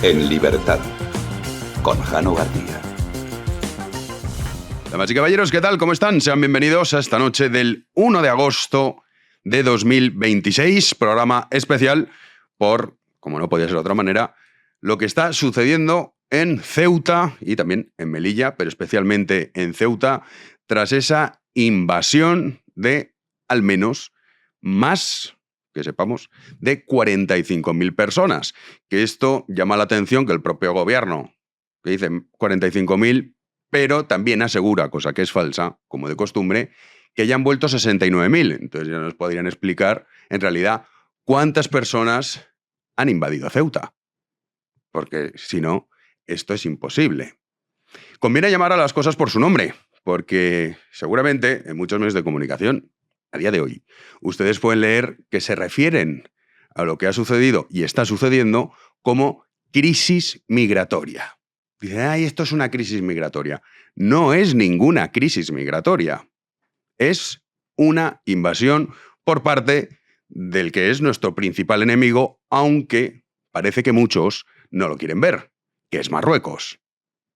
En libertad, con Jano García. Damas y caballeros, ¿qué tal? ¿Cómo están? Sean bienvenidos a esta noche del 1 de agosto de 2026, programa especial por, como no podía ser de otra manera, lo que está sucediendo en Ceuta y también en Melilla, pero especialmente en Ceuta, tras esa invasión de al menos más, que sepamos, de 45.000 personas. Que esto llama la atención que el propio gobierno, que dice 45.000, pero también asegura, cosa que es falsa, como de costumbre, que ya han vuelto 69.000. Entonces ya nos podrían explicar, en realidad, cuántas personas han invadido Ceuta. Porque si no, esto es imposible. Conviene llamar a las cosas por su nombre, porque seguramente en muchos medios de comunicación, a día de hoy, ustedes pueden leer que se refieren a lo que ha sucedido y está sucediendo como crisis migratoria. Dicen, ay, esto es una crisis migratoria. No es ninguna crisis migratoria. Es una invasión por parte del que es nuestro principal enemigo, aunque parece que muchos no lo quieren ver, que es Marruecos.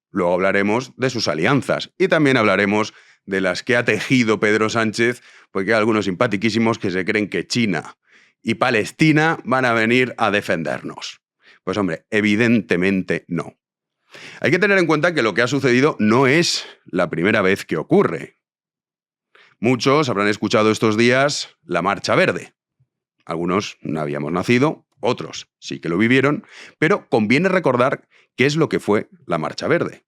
Luego hablaremos de sus alianzas y también hablaremos de las que ha tejido Pedro Sánchez, porque hay algunos simpaticísimos que se creen que China y Palestina van a venir a defendernos. Pues hombre, evidentemente no. Hay que tener en cuenta que lo que ha sucedido no es la primera vez que ocurre. Muchos habrán escuchado estos días la Marcha Verde. Algunos no habíamos nacido, otros sí que lo vivieron, pero conviene recordar qué es lo que fue la Marcha Verde.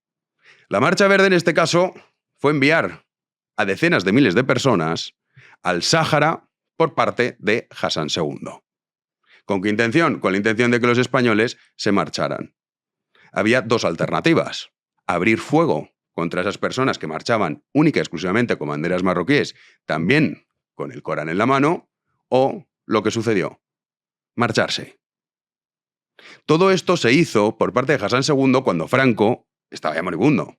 La Marcha Verde, en este caso, fue enviar a decenas de miles de personas al Sáhara por parte de Hassan II. ¿Con qué intención? Con la intención de que los españoles se marcharan. Había dos alternativas: abrir fuego contra esas personas que marchaban única y exclusivamente con banderas marroquíes, también con el Corán en la mano, o lo que sucedió, marcharse. Todo esto se hizo por parte de Hassan II cuando Franco estaba ya moribundo.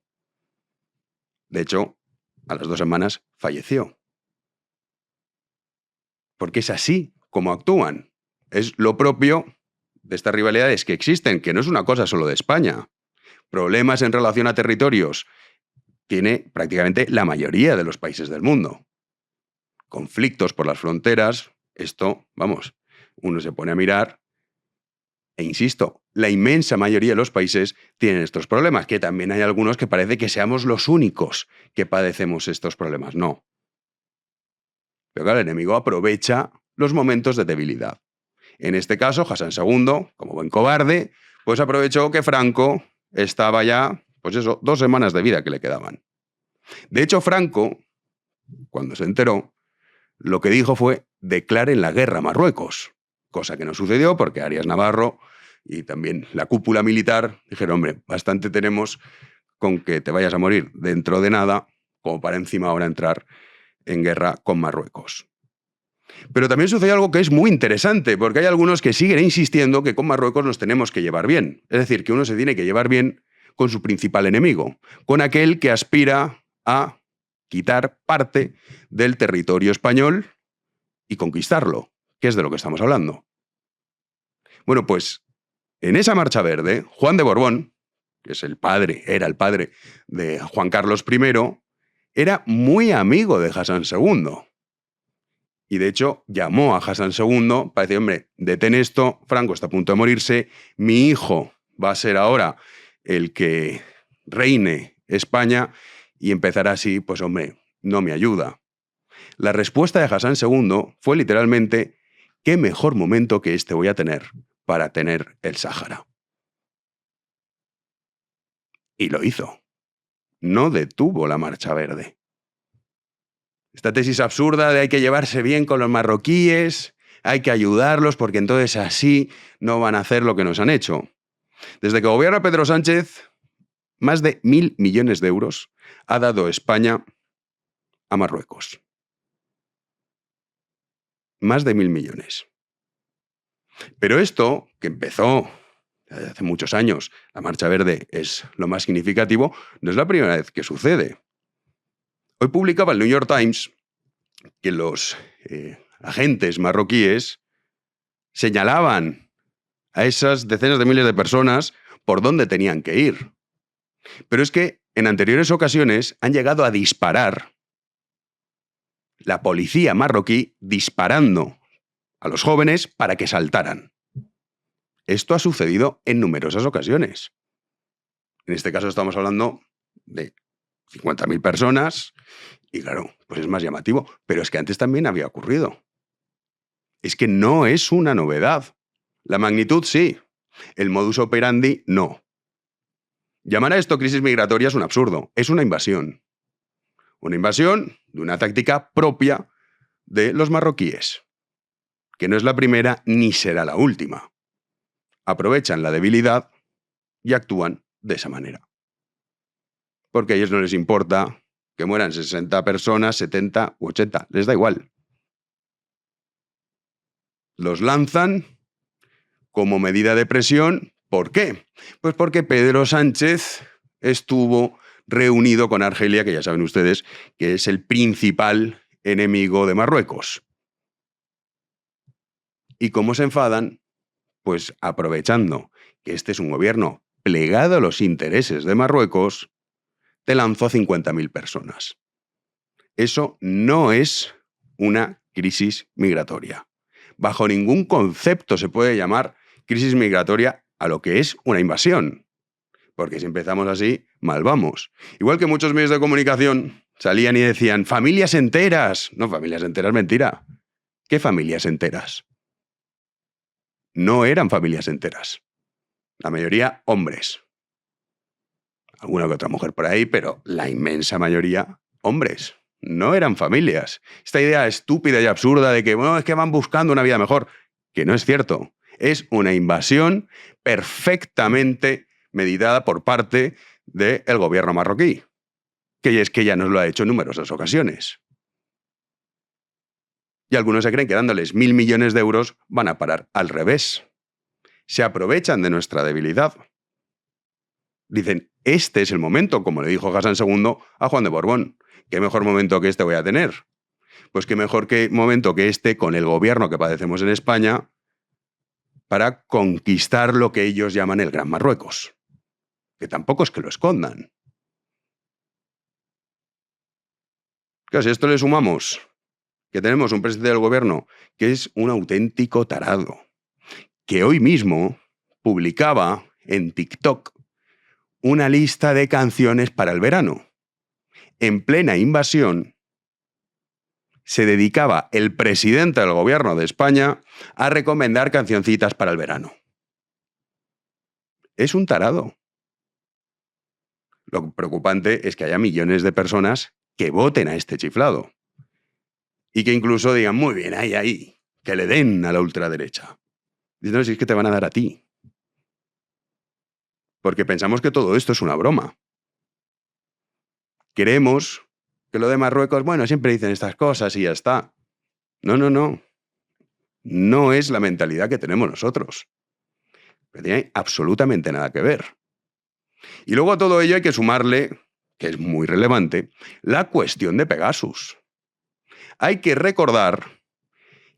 De hecho, a las 2 semanas falleció. Porque es así como actúan. Es lo propio de estas rivalidades que existen, que no es una cosa solo de España. Problemas en relación a territorios tiene prácticamente la mayoría de los países del mundo. Conflictos por las fronteras, esto, vamos, uno se pone a mirar e insisto, la inmensa mayoría de los países tienen estos problemas, que también hay algunos que parece que seamos los únicos que padecemos estos problemas. No. Pero claro, el enemigo aprovecha los momentos de debilidad. En este caso, Hassan II, como buen cobarde, pues aprovechó que Franco estaba ya, pues eso, 2 semanas de vida que le quedaban. De hecho, Franco, cuando se enteró, lo que dijo fue: declaren la guerra a Marruecos. Cosa que no sucedió porque Arias Navarro y también la cúpula militar dijeron, hombre, bastante tenemos con que te vayas a morir dentro de nada como para encima ahora entrar en guerra con Marruecos. Pero también sucede algo que es muy interesante, porque hay algunos que siguen insistiendo que con Marruecos nos tenemos que llevar bien. Es decir, que uno se tiene que llevar bien con su principal enemigo, con aquel que aspira a quitar parte del territorio español y conquistarlo, que es de lo que estamos hablando. Bueno, pues en esa Marcha Verde, Juan de Borbón, que es era el padre de Juan Carlos I, era muy amigo de Hassan II. Y de hecho llamó a Hassan II para decir, hombre, detén esto, Franco está a punto de morirse, mi hijo va a ser ahora el que reine España y empezará así, pues hombre, no me ayuda. La respuesta de Hassan II fue literalmente: ¿qué mejor momento que este voy a tener para tener el Sáhara? Y lo hizo. No detuvo la Marcha Verde. Esta tesis absurda de hay que llevarse bien con los marroquíes, hay que ayudarlos porque entonces así no van a hacer lo que nos han hecho. Desde que gobierna Pedro Sánchez, más de 1.000 millones de euros ha dado España a Marruecos. Más de 1.000 millones. Pero esto, que empezó hace muchos años, la Marcha Verde es lo más significativo, no es la primera vez que sucede. Hoy publicaba el New York Times que los agentes marroquíes señalaban a esas decenas de miles de personas por dónde tenían que ir. Pero es que en anteriores ocasiones han llegado a disparar, la policía marroquí disparando a los jóvenes para que saltaran. Esto ha sucedido en numerosas ocasiones. En este caso estamos hablando de 50.000 personas y claro, pues es más llamativo, pero es que antes también había ocurrido. Es que no es una novedad. La magnitud sí, el modus operandi no. Llamar a esto crisis migratoria es un absurdo, es una invasión. Una invasión de una táctica propia de los marroquíes, que no es la primera ni será la última. Aprovechan la debilidad y actúan de esa manera. Porque a ellos no les importa que mueran 60 personas, 70 u 80, les da igual. Los lanzan como medida de presión. ¿Por qué? Pues porque Pedro Sánchez estuvo reunido con Argelia, que ya saben ustedes que es el principal enemigo de Marruecos. ¿Y cómo se enfadan? Pues aprovechando que este es un gobierno plegado a los intereses de Marruecos, te lanzó a 50.000 personas. Eso no es una crisis migratoria. Bajo ningún concepto se puede llamar crisis migratoria a lo que es una invasión. Porque si empezamos así, mal vamos. Igual que muchos medios de comunicación salían y decían familias enteras. No, familias enteras, mentira. ¿Qué familias enteras? No eran familias enteras. La mayoría hombres. Alguna que otra mujer por ahí, pero la inmensa mayoría hombres. No eran familias. Esta idea estúpida y absurda de que, bueno, es que van buscando una vida mejor, que no es cierto. Es una invasión perfectamente meditada por parte del gobierno marroquí, que es que ya nos lo ha hecho en numerosas ocasiones. Y algunos se creen que dándoles 1.000 millones de euros van a parar al revés. Se aprovechan de nuestra debilidad. Dicen, este es el momento, como le dijo Hassan II a Juan de Borbón. ¿Qué mejor momento que este voy a tener? Pues qué mejor momento que este con el gobierno que padecemos en España para conquistar lo que ellos llaman el Gran Marruecos. Que tampoco es que lo escondan. Claro, si a esto le sumamos que tenemos un presidente del gobierno que es un auténtico tarado, que hoy mismo publicaba en TikTok una lista de canciones para el verano. En plena invasión, se dedicaba el presidente del gobierno de España a recomendar cancioncitas para el verano. Es un tarado. Lo preocupante es que haya millones de personas que voten a este chiflado. Y que incluso digan, muy bien, ahí, que le den a la ultraderecha. Dicen, no, si es que te van a dar a ti. Porque pensamos que todo esto es una broma. Creemos que lo de Marruecos, bueno, siempre dicen estas cosas y ya está. No. No es la mentalidad que tenemos nosotros. No tiene absolutamente nada que ver. Y luego a todo ello hay que sumarle, que es muy relevante, la cuestión de Pegasus. Hay que recordar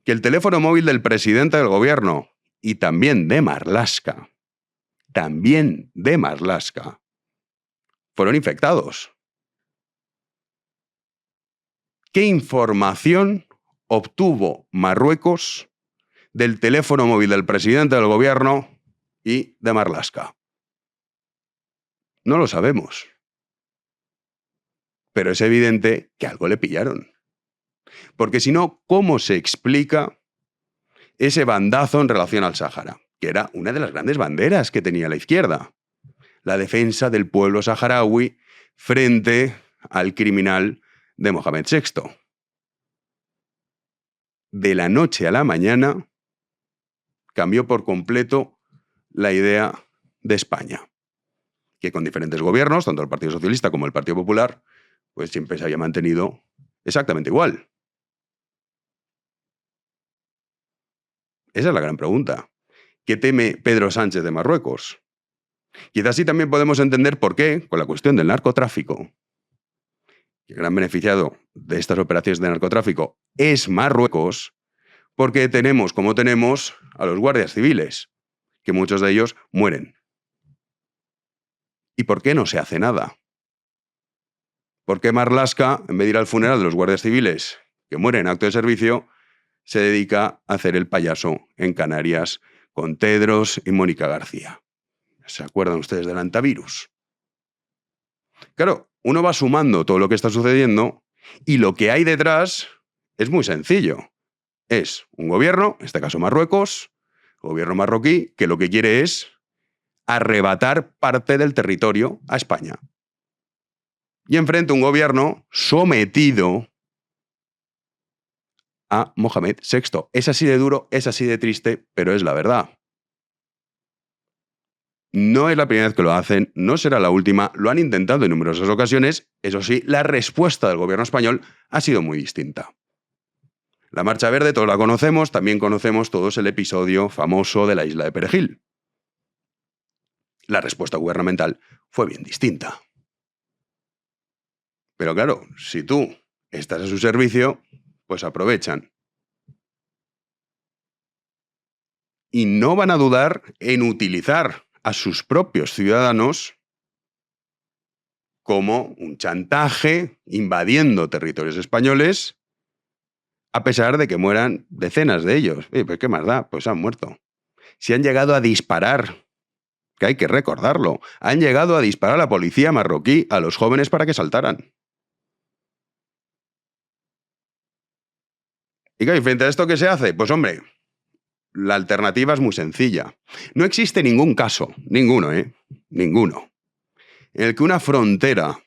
que el teléfono móvil del presidente del gobierno y también de Marlaska, fueron infectados. ¿Qué información obtuvo Marruecos del teléfono móvil del presidente del gobierno y de Marlaska? No lo sabemos. Pero es evidente que algo le pillaron. Porque si no, ¿cómo se explica ese bandazo en relación al Sáhara? Que era una de las grandes banderas que tenía la izquierda. La defensa del pueblo saharaui frente al criminal de Mohamed VI. De la noche a la mañana cambió por completo la idea de España, que con diferentes gobiernos, tanto el Partido Socialista como el Partido Popular, pues siempre se había mantenido exactamente igual. Esa es la gran pregunta. ¿Qué teme Pedro Sánchez de Marruecos? Quizás sí también podemos entender por qué, con la cuestión del narcotráfico, el gran beneficiado de estas operaciones de narcotráfico es Marruecos, porque tenemos, como tenemos, a los guardias civiles, que muchos de ellos mueren. ¿Y por qué no se hace nada? ¿Por qué Marlaska, en vez de ir al funeral de los guardias civiles que mueren en acto de servicio, se dedica a hacer el payaso en Canarias con Tedros y Mónica García? ¿Se acuerdan ustedes del antivirus? Claro, uno va sumando todo lo que está sucediendo y lo que hay detrás es muy sencillo. Es un gobierno, en este caso Marruecos, gobierno marroquí, que lo que quiere es arrebatar parte del territorio a España. Y enfrente un gobierno sometido a Mohamed VI. Es así de duro, es así de triste, pero es la verdad. No es la primera vez que lo hacen, no será la última, lo han intentado en numerosas ocasiones. Eso sí, la respuesta del gobierno español ha sido muy distinta. La Marcha Verde todos la conocemos, también conocemos todos el episodio famoso de la isla de Perejil. La respuesta gubernamental fue bien distinta. Pero claro, si tú estás a su servicio, pues aprovechan. Y no van a dudar en utilizar a sus propios ciudadanos como un chantaje, invadiendo territorios españoles, a pesar de que mueran decenas de ellos. Pues ¿qué más da? Pues han muerto. Si han llegado a disparar, que hay que recordarlo, han llegado a disparar a la policía marroquí a los jóvenes para que saltaran. ¿Y qué hay frente a esto qué se hace? Pues hombre, la alternativa es muy sencilla. No existe ningún caso, ninguno, ninguno, en el que una frontera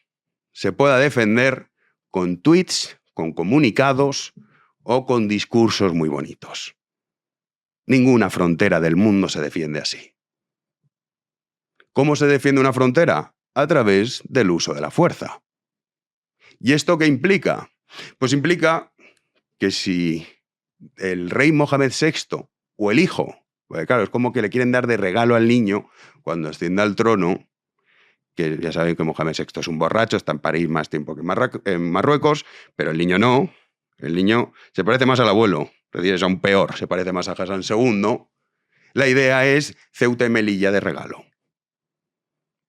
se pueda defender con tweets, con comunicados o con discursos muy bonitos. Ninguna frontera del mundo se defiende así. ¿Cómo se defiende una frontera? A través del uso de la fuerza. ¿Y esto qué implica? Pues implica que si el rey Mohamed VI o el hijo, porque claro, es como que le quieren dar de regalo al niño cuando ascienda al trono, que ya saben que Mohamed VI es un borracho, está en París más tiempo que en Marruecos, pero el niño no. El niño se parece más al abuelo, es decir, es aún peor, se parece más a Hassan II. La idea es Ceuta y Melilla de regalo,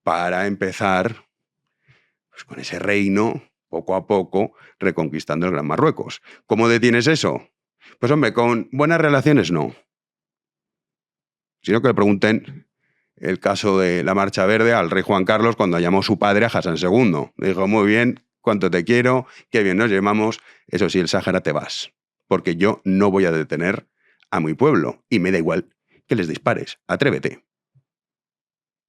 para empezar pues, con ese reino, poco a poco, reconquistando el Gran Marruecos. ¿Cómo detienes eso? Pues hombre, con buenas relaciones no. Sino que le pregunten el caso de la Marcha Verde al rey Juan Carlos cuando llamó a su padre a Hassan II. Le dijo, muy bien, cuánto te quiero, qué bien nos llevamos, eso sí, el Sáhara te vas, porque yo no voy a detener a mi pueblo y me da igual que les dispares, atrévete.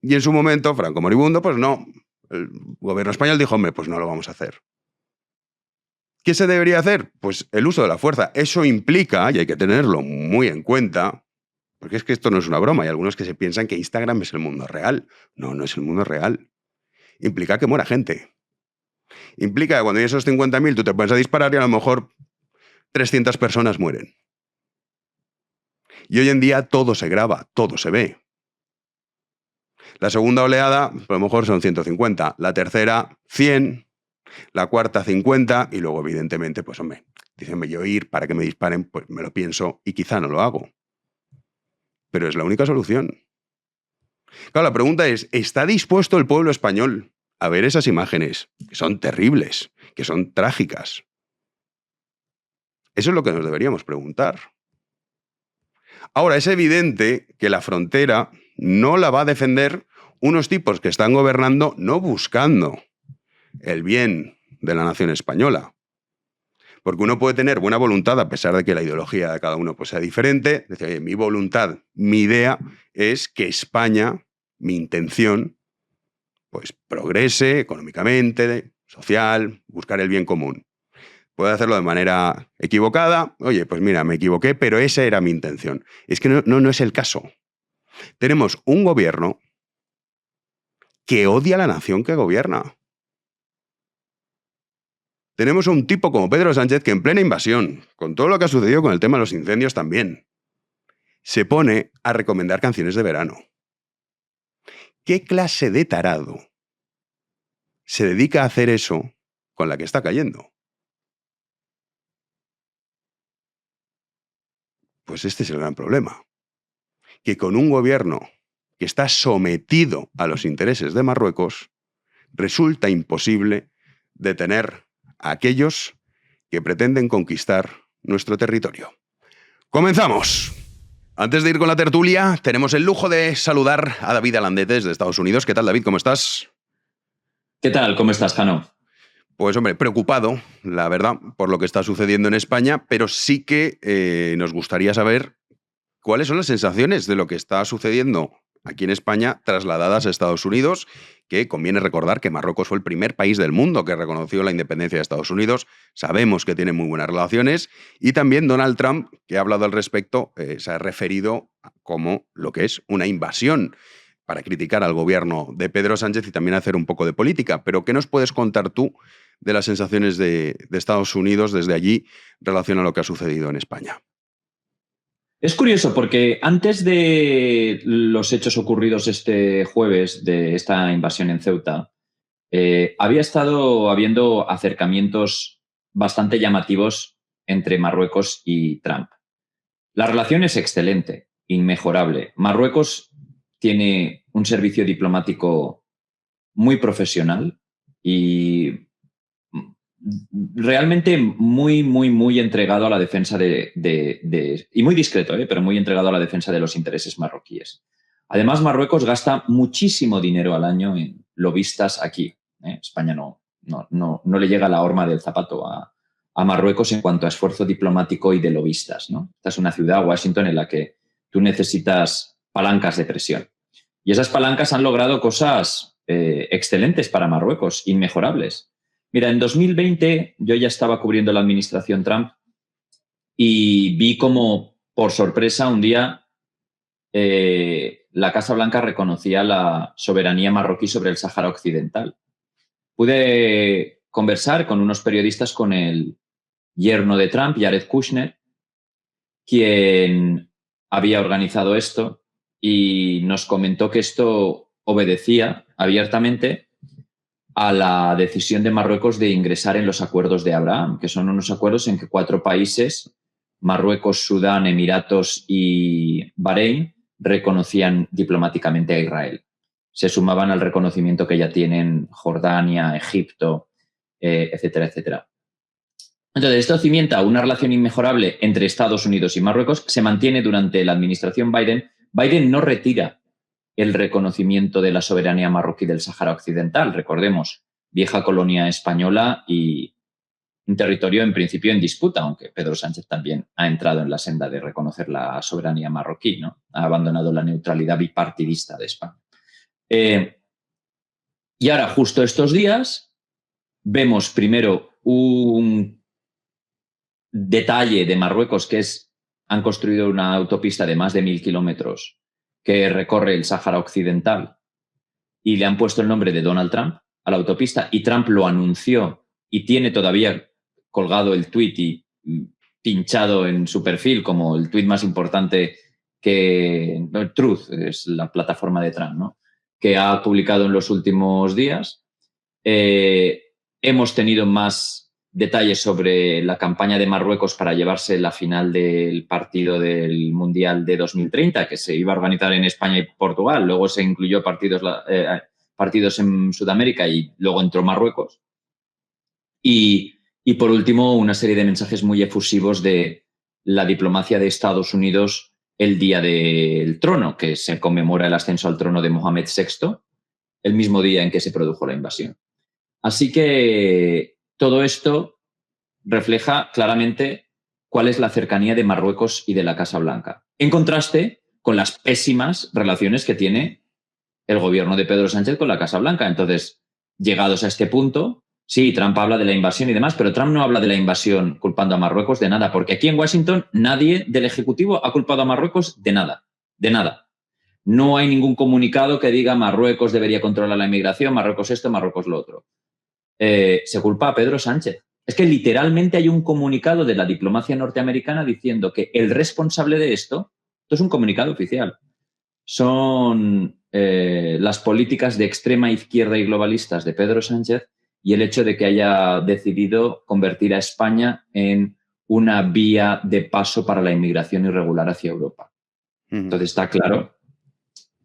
Y en su momento, Franco moribundo, pues no, el gobierno español dijo, hombre, pues no lo vamos a hacer. ¿Qué se debería hacer? Pues el uso de la fuerza. Eso implica, y hay que tenerlo muy en cuenta, porque es que esto no es una broma, hay algunos que se piensan que Instagram es el mundo real. No, no es el mundo real. Implica que muera gente. Implica que cuando hay esos 50.000 tú te pones a disparar y a lo mejor 300 personas mueren. Y hoy en día todo se graba, todo se ve. La segunda oleada, a lo mejor son 150. La tercera, 100. La cuarta, 50. Y luego, evidentemente, pues hombre, dícenme yo ir para que me disparen, pues me lo pienso y quizá no lo hago. Pero es la única solución. Claro, la pregunta es, ¿está dispuesto el pueblo español a ver esas imágenes, que son terribles, que son trágicas? Eso es lo que nos deberíamos preguntar. Ahora, es evidente que la frontera no la va a defender unos tipos que están gobernando no buscando el bien de la nación española. Porque uno puede tener buena voluntad a pesar de que la ideología de cada uno pues, sea diferente. Decir, oye, mi voluntad, mi idea es que España, mi intención, pues progrese económicamente, social, buscar el bien común. Puede hacerlo de manera equivocada. Oye, pues mira, me equivoqué, pero esa era mi intención. Es que no es el caso. Tenemos un gobierno que odia a la nación que gobierna. Tenemos un tipo como Pedro Sánchez que en plena invasión, con todo lo que ha sucedido con el tema de los incendios también, se pone a recomendar canciones de verano. ¿Qué clase de tarado se dedica a hacer eso con la que está cayendo? Pues este es el gran problema. Que con un gobierno que está sometido a los intereses de Marruecos, resulta imposible detener a aquellos que pretenden conquistar nuestro territorio. ¡Comenzamos! Antes de ir con la tertulia, tenemos el lujo de saludar a David Alandete desde Estados Unidos. ¿Qué tal, David? ¿Cómo estás? ¿Qué tal? ¿Cómo estás, Jano? Pues, hombre, preocupado, la verdad, por lo que está sucediendo en España, pero sí que nos gustaría saber cuáles son las sensaciones de lo que está sucediendo aquí en España trasladadas a Estados Unidos, que conviene recordar que Marruecos fue el primer país del mundo que reconoció la independencia de Estados Unidos. Sabemos que tienen muy buenas relaciones y también Donald Trump, que ha hablado al respecto, se ha referido como lo que es una invasión para criticar al gobierno de Pedro Sánchez y también hacer un poco de política. Pero ¿qué nos puedes contar tú de las sensaciones de Estados Unidos desde allí en relación a lo que ha sucedido en España? Es curioso porque antes de los hechos ocurridos este jueves de esta invasión en Ceuta, había estado habiendo acercamientos bastante llamativos entre Marruecos y Trump. La relación es excelente, inmejorable. Marruecos tiene un servicio diplomático muy profesional y realmente muy entregado a la defensa y muy discreto, pero muy entregado a la defensa de los intereses marroquíes. Además, Marruecos gasta muchísimo dinero al año en lobistas aquí. España no le llega la horma del zapato a Marruecos en cuanto a esfuerzo diplomático y de lobistas, ¿no? Esta es una ciudad, Washington, en la que tú necesitas palancas de presión. Y esas palancas han logrado cosas excelentes para Marruecos, inmejorables. Mira, en 2020 yo ya estaba cubriendo la administración Trump y vi como, por sorpresa, un día la Casa Blanca reconocía la soberanía marroquí sobre el Sáhara Occidental. Pude conversar con unos periodistas, con el yerno de Trump, Jared Kushner, quien había organizado esto, y nos comentó que esto obedecía abiertamente a la decisión de Marruecos de ingresar en los acuerdos de Abraham, que son unos acuerdos en que 4 países, Marruecos, Sudán, Emiratos y Bahrein, reconocían diplomáticamente a Israel. Se sumaban al reconocimiento que ya tienen Jordania, Egipto, etcétera, etcétera. Entonces, esto cimienta una relación inmejorable entre Estados Unidos y Marruecos. Se mantiene durante la administración Biden. Biden no retira el reconocimiento de la soberanía marroquí del Sáhara Occidental. Recordemos, vieja colonia española y un territorio en principio en disputa, aunque Pedro Sánchez también ha entrado en la senda de reconocer la soberanía marroquí, ¿no? Ha abandonado la neutralidad bipartidista de España. Y ahora, justo estos días, vemos primero un detalle de Marruecos, que han construido una autopista de más de 1.000 kilómetros que recorre el Sáhara Occidental y le han puesto el nombre de Donald Trump a la autopista, y Trump lo anunció y tiene todavía colgado el tuit y pinchado en su perfil como el tuit más importante que Truth, es la plataforma de Trump, ¿no?, que ha publicado en los últimos días. Hemos tenido más detalles sobre la campaña de Marruecos para llevarse la final del partido del Mundial de 2030, que se iba a organizar en España y Portugal. Luego se incluyó partidos en Sudamérica y luego entró Marruecos. Y por último, una serie de mensajes muy efusivos de la diplomacia de Estados Unidos el día del trono, que se conmemora el ascenso al trono de Mohamed VI, el mismo día en que se produjo la invasión. Así que todo esto refleja claramente cuál es la cercanía de Marruecos y de la Casa Blanca, en contraste con las pésimas relaciones que tiene el gobierno de Pedro Sánchez con la Casa Blanca. Entonces, llegados a este punto, sí, Trump habla de la invasión y demás, pero Trump no habla de la invasión culpando a Marruecos de nada, porque aquí en Washington nadie del Ejecutivo ha culpado a Marruecos de nada, de nada. No hay ningún comunicado que diga Marruecos debería controlar la inmigración, Marruecos esto, Marruecos lo otro. Se culpa a Pedro Sánchez. Es que literalmente hay un comunicado de la diplomacia norteamericana diciendo que el responsable de esto es un comunicado oficial, son las políticas de extrema izquierda y globalistas de Pedro Sánchez y el hecho de que haya decidido convertir a España en una vía de paso para la inmigración irregular hacia Europa. Entonces está claro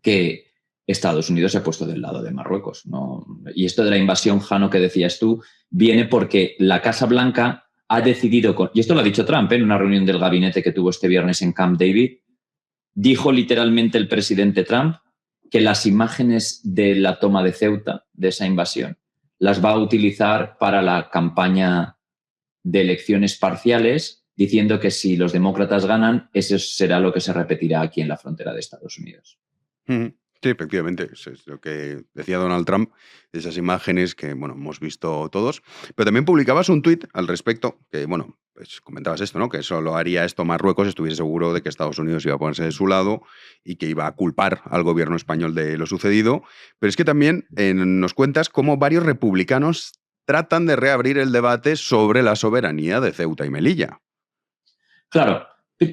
que Estados Unidos se ha puesto del lado de Marruecos, ¿no? Y esto de la invasión, Jano, que decías tú, viene porque la Casa Blanca ha decidido, y esto lo ha dicho Trump en una reunión del gabinete que tuvo este viernes en Camp David, dijo literalmente el presidente Trump que las imágenes de la toma de Ceuta, de esa invasión, las va a utilizar para la campaña de elecciones parciales, diciendo que si los demócratas ganan, eso será lo que se repetirá aquí en la frontera de Estados Unidos. Sí, efectivamente, eso es lo que decía Donald Trump, esas imágenes que, bueno, hemos visto todos. Pero también publicabas un tuit al respecto, que, bueno, pues comentabas esto, ¿no? Que solo haría esto Marruecos, estuviese seguro de que Estados Unidos iba a ponerse de su lado y que iba a culpar al gobierno español de lo sucedido. Pero es que también nos cuentas cómo varios republicanos tratan de reabrir el debate sobre la soberanía de Ceuta y Melilla. Claro.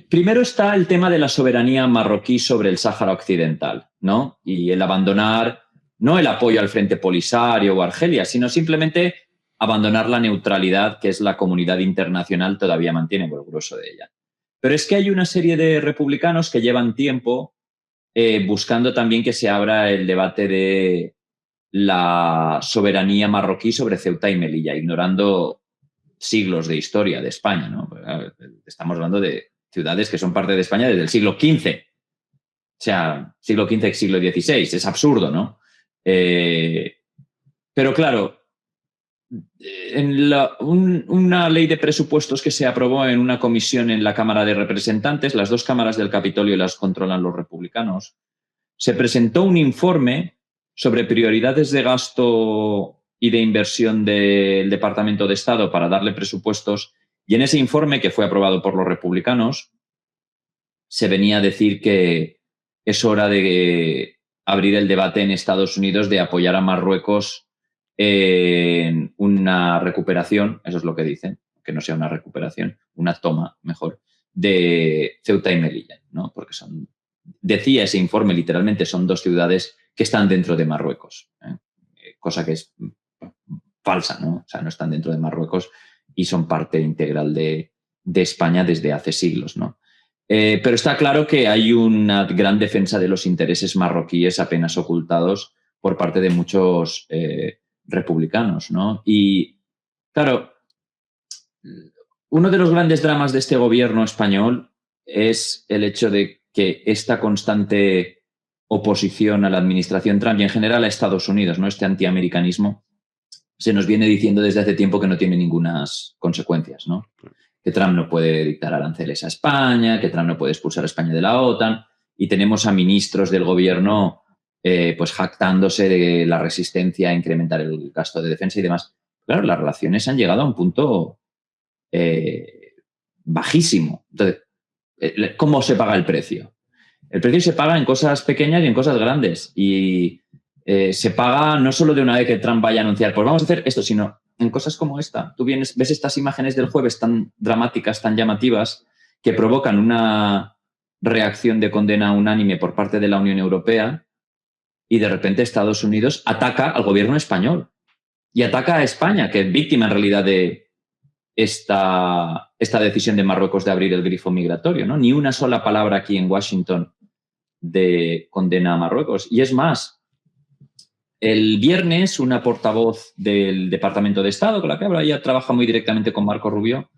Primero está el tema de la soberanía marroquí sobre el Sáhara Occidental, ¿no? Y el abandonar, no el apoyo al Frente Polisario o Argelia, sino simplemente abandonar la neutralidad que es la comunidad internacional todavía mantiene por el grueso de ella. Pero es que hay una serie de republicanos que llevan tiempo buscando también que se abra el debate de la soberanía marroquí sobre Ceuta y Melilla, ignorando siglos de historia de España, ¿no? Estamos hablando de ciudades que son parte de España desde el siglo XV. O sea, siglo XV, siglo XVI. Es absurdo, ¿no? Pero claro, en una ley de presupuestos que se aprobó en una comisión en la Cámara de Representantes, las dos cámaras del Capitolio las controlan los republicanos, se presentó un informe sobre prioridades de gasto y de inversión del Departamento de Estado para darle presupuestos. Y en ese informe, que fue aprobado por los republicanos, se venía a decir que es hora de abrir el debate en Estados Unidos de apoyar a Marruecos en una recuperación, eso es lo que dicen, que no sea una recuperación, una toma, mejor, de Ceuta y Melilla, ¿no? Porque decía ese informe literalmente, son dos ciudades que están dentro de Marruecos, cosa que es falsa, ¿no? O sea, no están dentro de Marruecos y son parte integral de España desde hace siglos, ¿no? Pero está claro que hay una gran defensa de los intereses marroquíes apenas ocultados por parte de muchos republicanos, ¿no? Y, claro, uno de los grandes dramas de este gobierno español es el hecho de que esta constante oposición a la administración Trump y en general a Estados Unidos, ¿no? Este antiamericanismo se nos viene diciendo desde hace tiempo que no tiene ninguna consecuencias, ¿no? Que Trump no puede dictar aranceles a España, que Trump no puede expulsar a España de la OTAN, y tenemos a ministros del gobierno pues jactándose de la resistencia a incrementar el gasto de defensa y demás. Claro, las relaciones han llegado a un punto bajísimo. Entonces, ¿cómo se paga el precio? El precio se paga en cosas pequeñas y en cosas grandes. Y se paga no solo de una vez que Trump vaya a anunciar, pues vamos a hacer esto, sino en cosas como esta. Tú ves estas imágenes del jueves tan dramáticas, tan llamativas, que provocan una reacción de condena unánime por parte de la Unión Europea y de repente Estados Unidos ataca al gobierno español y ataca a España, que es víctima en realidad de esta decisión de Marruecos de abrir el grifo migratorio, ¿no? Ni una sola palabra aquí en Washington de condena a Marruecos. Y es más, el viernes una portavoz del Departamento de Estado, con la que ahora ella trabaja muy directamente con Marco Rubio,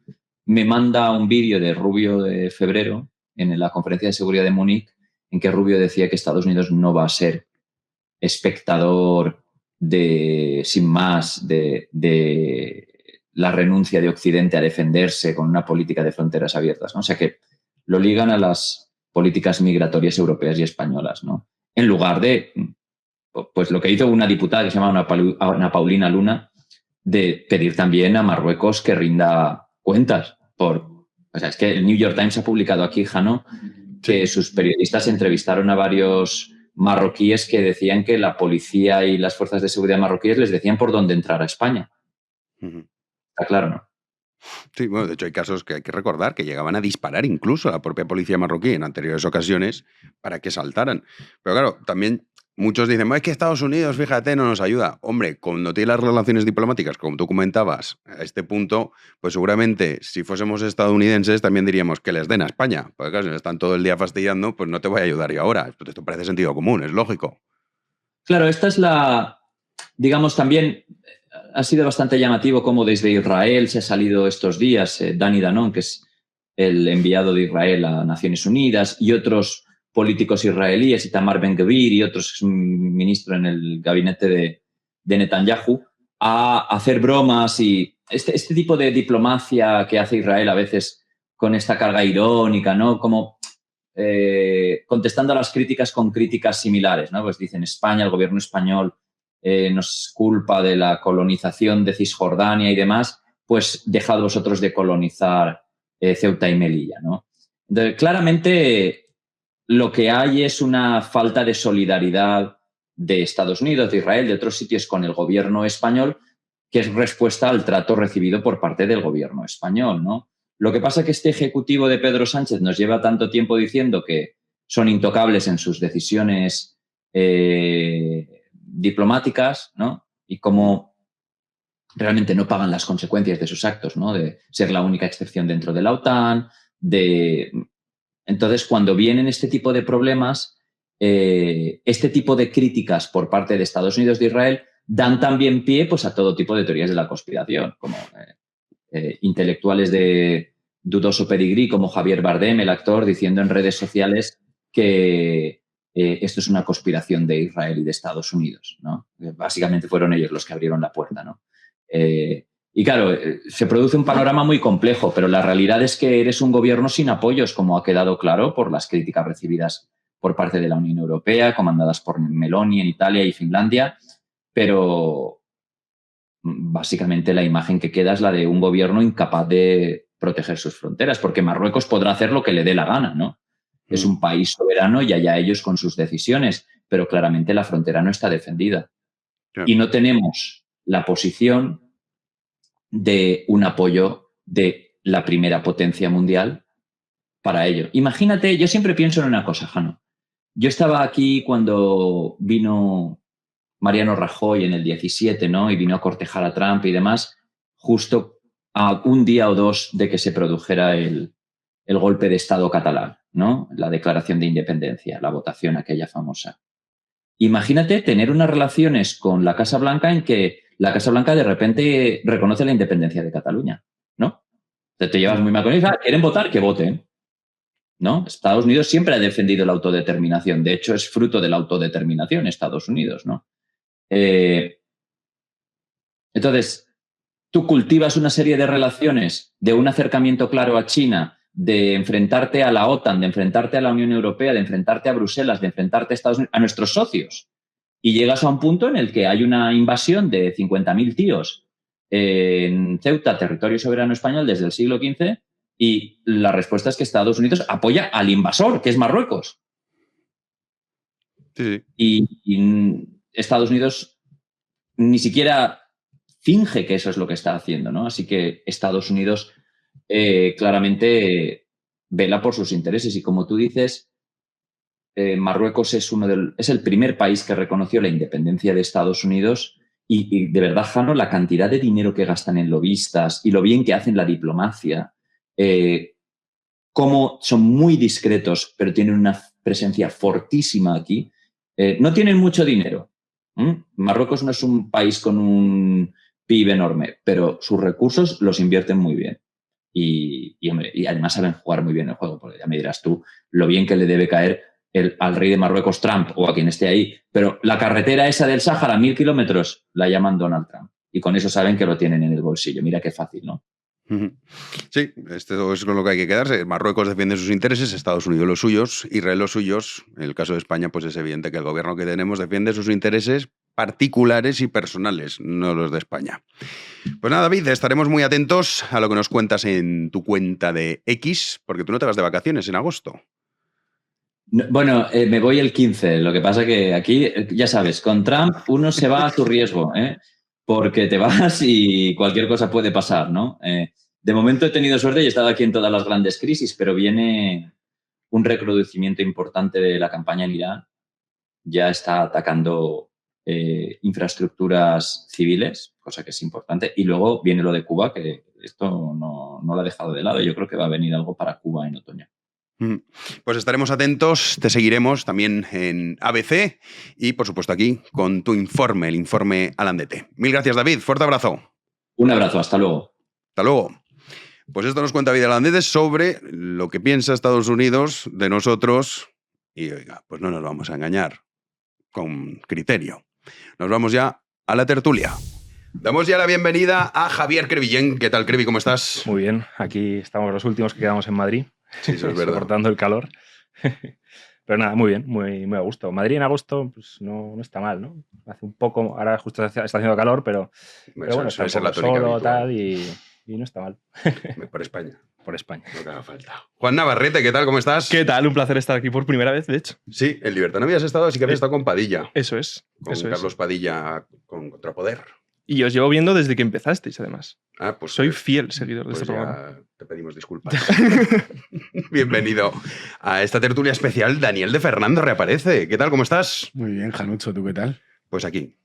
me manda un vídeo de Rubio de febrero en la conferencia de seguridad de Múnich, en que Rubio decía que Estados Unidos no va a ser espectador sin más de la renuncia de Occidente a defenderse con una política de fronteras abiertas, ¿no? O sea que lo ligan a las políticas migratorias europeas y españolas, ¿no? En lugar de, pues lo que hizo una diputada que se llama Ana Paulina Luna, de pedir también a Marruecos que rinda cuentas. Es que el New York Times ha publicado aquí, Jano, que sus periodistas entrevistaron a varios marroquíes que decían que la policía y las fuerzas de seguridad marroquíes les decían por dónde entrar a España. Está claro, ¿no? Sí, bueno, de hecho hay casos que hay que recordar que llegaban a disparar incluso a la propia policía marroquí en anteriores ocasiones para que saltaran. Pero claro, también muchos dicen, es que Estados Unidos, fíjate, no nos ayuda. Hombre, cuando tiene las relaciones diplomáticas, como tú comentabas, a este punto, pues seguramente si fuésemos estadounidenses también diríamos que les den a España. Porque claro, si nos están todo el día fastidiando, pues no te voy a ayudar yo ahora. Esto parece sentido común, es lógico. Claro, esta es digamos, también ha sido bastante llamativo cómo desde Israel se ha salido estos días Dani Danon, que es el enviado de Israel a Naciones Unidas, y otros políticos israelíes, Itamar Ben-Gvir y otros ministros en el gabinete de Netanyahu, a hacer bromas y este tipo de diplomacia que hace Israel a veces con esta carga irónica, ¿no? Como contestando a las críticas con críticas similares, ¿no? Pues dicen España, el gobierno español nos culpa de la colonización de Cisjordania y demás, pues dejad vosotros de colonizar Ceuta y Melilla, ¿no? Entonces, claramente lo que hay es una falta de solidaridad de Estados Unidos, de Israel, de otros sitios con el gobierno español, que es respuesta al trato recibido por parte del gobierno español, ¿no? Lo que pasa es que este ejecutivo de Pedro Sánchez nos lleva tanto tiempo diciendo que son intocables en sus decisiones diplomáticas, ¿no? Y cómo realmente no pagan las consecuencias de sus actos, ¿no? De ser la única excepción dentro de la OTAN, Entonces, cuando vienen este tipo de problemas, este tipo de críticas por parte de Estados Unidos de Israel dan también pie, pues, a todo tipo de teorías de la conspiración, como intelectuales de dudoso pedigrí, como Javier Bardem, el actor, diciendo en redes sociales que esto es una conspiración de Israel y de Estados Unidos, ¿no? Básicamente fueron ellos los que abrieron la puerta, ¿no? Y claro, se produce un panorama muy complejo, pero la realidad es que eres un gobierno sin apoyos, como ha quedado claro por las críticas recibidas por parte de la Unión Europea, comandadas por Meloni en Italia y Finlandia, pero básicamente la imagen que queda es la de un gobierno incapaz de proteger sus fronteras, porque Marruecos podrá hacer lo que le dé la gana, ¿no? Es un país soberano y allá ellos con sus decisiones, pero claramente la frontera no está defendida. Y no tenemos la posición de un apoyo de la primera potencia mundial para ello. Imagínate, yo siempre pienso en una cosa, Jano. Yo estaba aquí cuando vino Mariano Rajoy en el 17, ¿no? Y vino a cortejar a Trump y demás, justo a un día o dos de que se produjera el golpe de Estado catalán, ¿no? La declaración de independencia, la votación aquella famosa. Imagínate tener unas relaciones con la Casa Blanca en que la Casa Blanca de repente reconoce la independencia de Cataluña, ¿no? Te llevas muy mal con ellos, quieren votar, que voten, ¿no? Estados Unidos siempre ha defendido la autodeterminación, de hecho es fruto de la autodeterminación Estados Unidos, ¿no? Entonces, tú cultivas una serie de relaciones de un acercamiento claro a China, de enfrentarte a la OTAN, de enfrentarte a la Unión Europea, de enfrentarte a Bruselas, de enfrentarte a Estados Unidos, a nuestros socios. Y llegas a un punto en el que hay una invasión de 50.000 tíos en Ceuta, territorio soberano español, desde el siglo XV, y la respuesta es que Estados Unidos apoya al invasor, que es Marruecos. Sí. Y Estados Unidos ni siquiera finge que eso es lo que está haciendo, ¿no? Así que Estados Unidos claramente vela por sus intereses y, como tú dices, Marruecos es el primer país que reconoció la independencia de Estados Unidos y de verdad, Jano, la cantidad de dinero que gastan en lobistas y lo bien que hacen la diplomacia, cómo son muy discretos, pero tienen una presencia fortísima aquí. No tienen mucho dinero. Marruecos no es un país con un PIB enorme, pero sus recursos los invierten muy bien. Y además saben jugar muy bien el juego, porque ya me dirás tú lo bien que le debe caer al rey de Marruecos, Trump, o a quien esté ahí. Pero la carretera esa del Sáhara, 1.000 kilómetros, la llaman Donald Trump. Y con eso saben que lo tienen en el bolsillo. Mira qué fácil, ¿no? Sí, esto es con lo que hay que quedarse. Marruecos defiende sus intereses, Estados Unidos los suyos, Israel los suyos. En el caso de España, pues es evidente que el gobierno que tenemos defiende sus intereses particulares y personales, no los de España. Pues nada, David, estaremos muy atentos a lo que nos cuentas en tu cuenta de X, porque tú no te vas de vacaciones en agosto. Bueno, me voy el 15. Lo que pasa que aquí, ya sabes, con Trump uno se va a su riesgo, porque te vas y cualquier cosa puede pasar, ¿no? De momento he tenido suerte y he estado aquí en todas las grandes crisis, pero viene un recrudecimiento importante de la campaña en Irán. Ya está atacando infraestructuras civiles, cosa que es importante. Y luego viene lo de Cuba, que esto no lo ha dejado de lado. Yo creo que va a venir algo para Cuba en otoño. Pues estaremos atentos, te seguiremos también en ABC y, por supuesto, aquí con tu informe, el informe Alandete. Mil gracias, David. Fuerte abrazo. Un abrazo, hasta luego. Hasta luego. Pues esto nos cuenta David Alandete sobre lo que piensa Estados Unidos de nosotros. Y oiga, pues no nos vamos a engañar, con criterio. Nos vamos ya a la tertulia. Damos ya la bienvenida a Javier Crevillén. ¿Qué tal, Crevi? ¿Cómo estás? Muy bien, aquí estamos los últimos que quedamos en Madrid. Sí, eso es verdad. Soportando el calor. Pero nada, muy bien, muy a gusto. Madrid en agosto pues no está mal, ¿no? Hace un poco, ahora justo está haciendo calor, pero bueno, está un poco solo tal y no está mal. Por España. Por España. Lo que haga falta. Juan Navarrete, ¿qué tal? ¿Cómo estás? ¿Qué tal? Un placer estar aquí por primera vez, de hecho. Sí, en Libertad no habías estado, sí que habías estado con Padilla. Eso es. Con eso Carlos es. Padilla, con Contrapoder. Y os llevo viendo desde que empezasteis, además. Ah, pues Soy fiel seguidor de pues este ya programa. te pedimos disculpas. Bienvenido a esta tertulia especial. Daniel de Fernando reaparece. ¿Qué tal? ¿Cómo estás? Muy bien, Janucho, ¿tú qué tal? Pues aquí,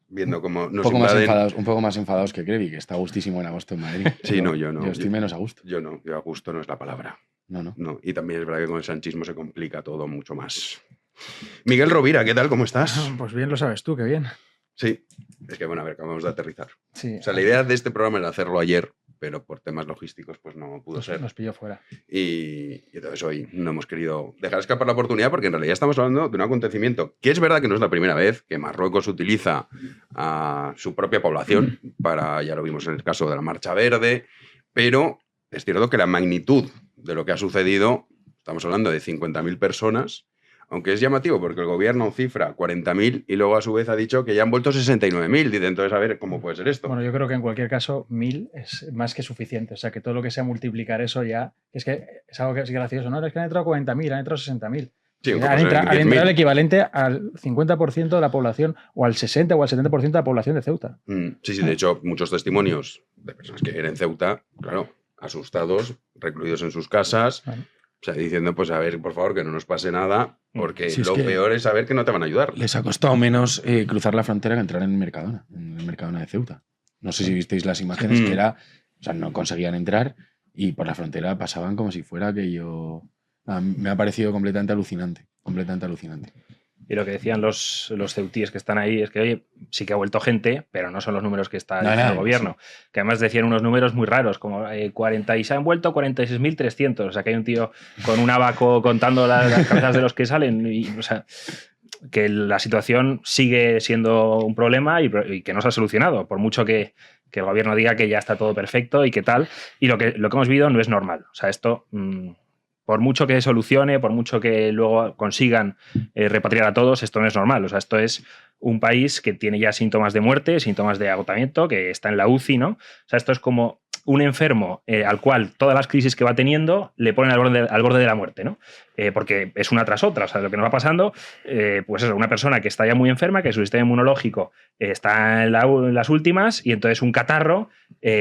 viendo cómo Un nos poco, invaden. un poco más enfadados que Crevi, que está a gustísimo en agosto en Madrid. Sí, no, yo no. Yo estoy menos a gusto. Yo no, yo a gusto no es la palabra. No. No, y también es verdad que con el sanchismo se complica todo mucho más. Miguel Rovira, ¿qué tal? ¿Cómo estás? Pues bien, lo sabes tú, qué bien. Sí, es que bueno, a ver, acabamos de aterrizar. Sí, O sea, la idea de este programa era hacerlo ayer, pero por temas logísticos pues no pudo ser. nos pilló fuera. Y entonces hoy no hemos querido dejar escapar la oportunidad porque en realidad estamos hablando de un acontecimiento que es verdad que no es la primera vez que Marruecos utiliza a su propia población para, ya lo vimos en el caso de la Marcha Verde, pero es cierto que la magnitud de lo que ha sucedido, estamos hablando de 50.000 personas, aunque es llamativo porque el gobierno cifra 40.000 y luego a su vez ha dicho que ya han vuelto 69.000. Dice, entonces a ver cómo puede ser esto. Bueno, yo creo que en cualquier caso 1.000 es más que suficiente. O sea, que todo lo que sea multiplicar eso ya... Es que es algo que es gracioso, ¿no? Es que han entrado 40.000, han entrado 60.000. Sí, aunque Han puede ser entrado 10.000. el equivalente al 50% de la población o al 60 o al 70% de la población de Ceuta. Sí, de hecho, muchos testimonios de personas que viven en Ceuta, claro, asustados, recluidos en sus casas, Bueno. o sea, diciendo, pues a ver, por favor, que no nos pase nada, porque Sí, es lo que peor es saber que no te van a ayudar. Les ha costado menos cruzar la frontera que entrar en el Mercadona de Ceuta. No sé si visteis las imágenes que era... O sea, no conseguían entrar y por la frontera pasaban como si fuera aquello... Me ha parecido completamente alucinante. Completamente alucinante. Y lo que decían los ceutíes que están ahí es que, oye, sí que ha vuelto gente, pero no son los números que está diciendo el gobierno. Sí. Que además decían unos números muy raros, como 40 y se han vuelto 46.300. O sea, que hay un tío con un abaco contando las cabezas de los que salen. Y, o sea, que la situación sigue siendo un problema y que no se ha solucionado, por mucho que el gobierno diga que ya está todo perfecto y que tal. Y lo que hemos vivido no es normal. O sea, esto... por mucho que solucione, por mucho que luego consigan repatriar a todos, esto no es normal. O sea, esto es un país que tiene ya síntomas de muerte, síntomas de agotamiento, que está en la UCI, ¿no? O sea, esto es como un enfermo al cual todas las crisis que va teniendo le ponen al borde de la muerte, ¿no? Porque es una tras otra. O sea, lo que nos va pasando, pues eso, una persona que está ya muy enferma, que su sistema inmunológico está en las últimas, y entonces un catarro,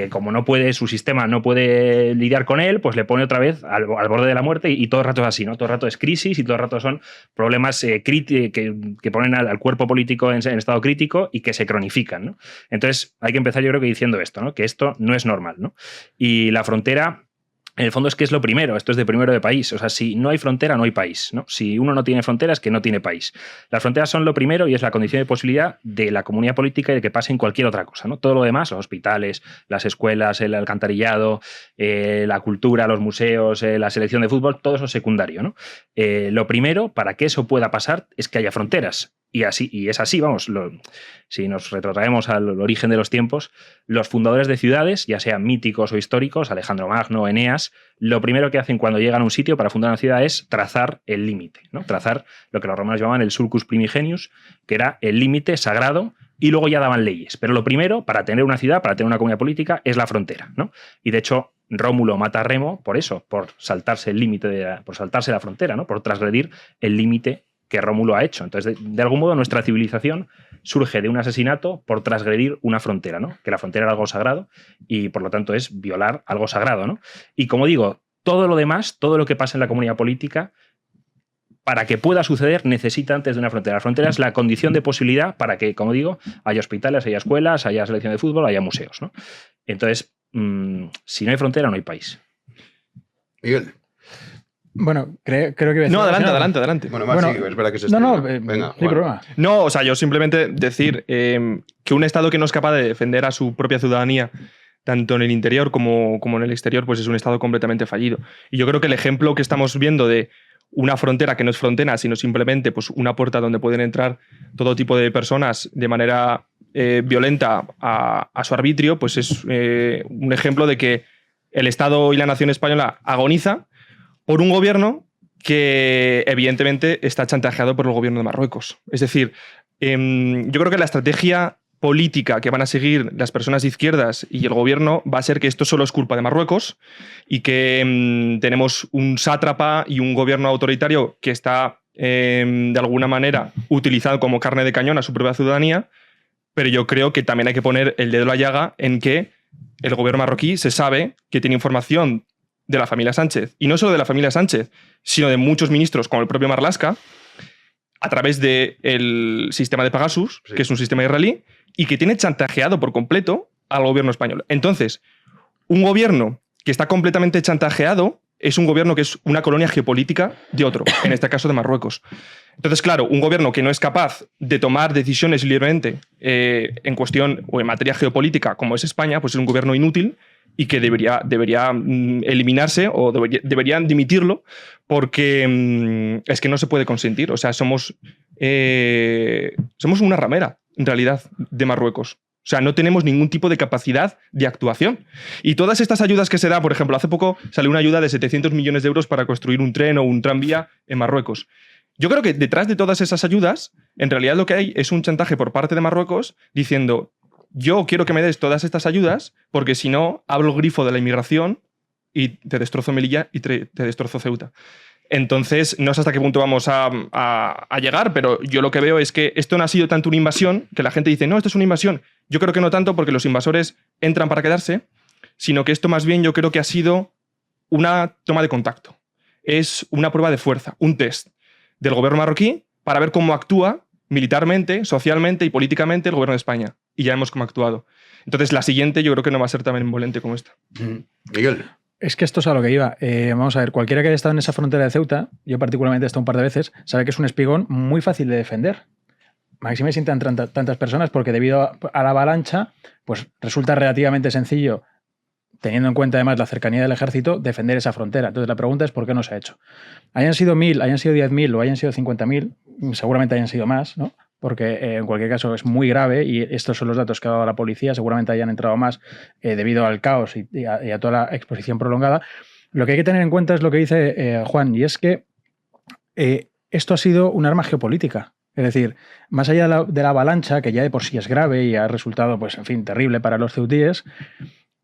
como su sistema no puede lidiar con él, pues le pone otra vez al borde de la muerte y todo el rato es así, ¿no? Todo el rato es crisis y todo el rato son problemas que ponen al cuerpo político en estado crítico y que se cronifican, ¿no? Entonces hay que empezar, yo creo que diciendo esto, ¿no? Que esto no es normal, ¿no? Y la frontera... En el fondo es que es lo primero, esto es de primero de país. O sea, si no hay frontera, no hay país, ¿no? Si uno no tiene fronteras, que no tiene país. Las fronteras son lo primero y es la condición de posibilidad de la comunidad política y de que pase en cualquier otra cosa, ¿no? Todo lo demás, los hospitales, las escuelas, el alcantarillado, la cultura, los museos, la selección de fútbol, todo eso es secundario, ¿no? Lo primero, para que eso pueda pasar, es que haya fronteras. Y es así, vamos, si nos retrotraemos al origen de los tiempos, los fundadores de ciudades, ya sean míticos o históricos, Alejandro Magno, Eneas, lo primero que hacen cuando llegan a un sitio para fundar una ciudad es trazar el límite, ¿no? Trazar lo que los romanos llamaban el surcus primigenius, que era el límite sagrado, y luego ya daban leyes. Pero lo primero, para tener una ciudad, para tener una comunidad política, es la frontera, ¿no? Y de hecho, Rómulo mata a Remo por eso, por saltarse el límite, por saltarse la frontera, ¿no? Por transgredir el límite que Rómulo ha hecho. Entonces, de algún modo, nuestra civilización surge de un asesinato por transgredir una frontera, ¿no? Que la frontera era algo sagrado y, por lo tanto, es violar algo sagrado, ¿no? Y, como digo, todo lo demás, todo lo que pasa en la comunidad política, para que pueda suceder, necesita antes de una frontera. La frontera es la condición de posibilidad para que, como digo, haya hospitales, haya escuelas, haya selección de fútbol, haya museos, ¿no? Entonces, si no hay frontera, no hay país. Miguel. Bueno, creo que... No, adelante. Bueno, más sí, es verdad que se Venga, sin problema. No, o sea, yo simplemente decir que un Estado que no es capaz de defender a su propia ciudadanía, tanto en el interior como en el exterior, pues es un Estado completamente fallido. Y yo creo que el ejemplo que estamos viendo de una frontera que no es frontera, sino simplemente pues, una puerta donde pueden entrar todo tipo de personas de manera violenta a su arbitrio, pues es un ejemplo de que el Estado y la nación española agoniza por un gobierno que evidentemente está chantajeado por el gobierno de Marruecos. Es decir, yo creo que la estrategia política que van a seguir las personas de izquierdas y el gobierno va a ser que esto solo es culpa de Marruecos y que tenemos un sátrapa y un gobierno autoritario que está de alguna manera utilizado como carne de cañón a su propia ciudadanía, pero yo creo que también hay que poner el dedo en la llaga en que el gobierno marroquí se sabe que tiene información de la familia Sánchez, y no solo de la familia Sánchez, sino de muchos ministros, como el propio Marlaska, a través del sistema de Pegasus, que es un sistema israelí, y que tiene chantajeado por completo al gobierno español. Entonces, un gobierno que está completamente chantajeado es un gobierno que es una colonia geopolítica de otro, en este caso de Marruecos. Entonces, claro, un gobierno que no es capaz de tomar decisiones libremente en cuestión o en materia geopolítica, como es España, pues es un gobierno inútil y que debería eliminarse o deberían dimitirlo porque es que no se puede consentir. O sea, somos una ramera, en realidad, de Marruecos. O sea, no tenemos ningún tipo de capacidad de actuación. Y todas estas ayudas que se da, por ejemplo, hace poco salió una ayuda de 700 millones de euros para construir un tren o un tranvía en Marruecos. Yo creo que detrás de todas esas ayudas, en realidad lo que hay es un chantaje por parte de Marruecos diciendo: yo quiero que me des todas estas ayudas porque si no, abro el grifo de la inmigración y te destrozo Melilla y te destrozo Ceuta. Entonces, no sé hasta qué punto vamos a llegar, pero yo lo que veo es que esto no ha sido tanto una invasión, que la gente dice, no, esto es una invasión. Yo creo que no tanto porque los invasores entran para quedarse, sino que esto más bien yo creo que ha sido una toma de contacto. Es una prueba de fuerza, un test del gobierno marroquí para ver cómo actúa militarmente, socialmente y políticamente el gobierno de España. Y ya vemos cómo ha actuado. Entonces, la siguiente yo creo que no va a ser tan envolvente como esta. Miguel. Es que esto es a lo que iba. Vamos a ver, cualquiera que haya estado en esa frontera de Ceuta, yo particularmente he estado un par de veces, sabe que es un espigón muy fácil de defender. Máxime si entran tantas personas porque debido a la avalancha, pues resulta relativamente sencillo, teniendo en cuenta además la cercanía del ejército, defender esa frontera. Entonces la pregunta es ¿por qué no se ha hecho? Hayan sido 1.000, hayan sido 10.000 o hayan sido 50.000, seguramente hayan sido más, ¿no? Porque en cualquier caso es muy grave y estos son los datos que ha dado la policía, seguramente hayan entrado más debido al caos y a toda la exposición prolongada. Lo que hay que tener en cuenta es lo que dice Juan, y es que esto ha sido un arma geopolítica. Es decir, más allá de la avalancha, que ya de por sí es grave y ha resultado, pues, en fin, terrible para los ceutíes,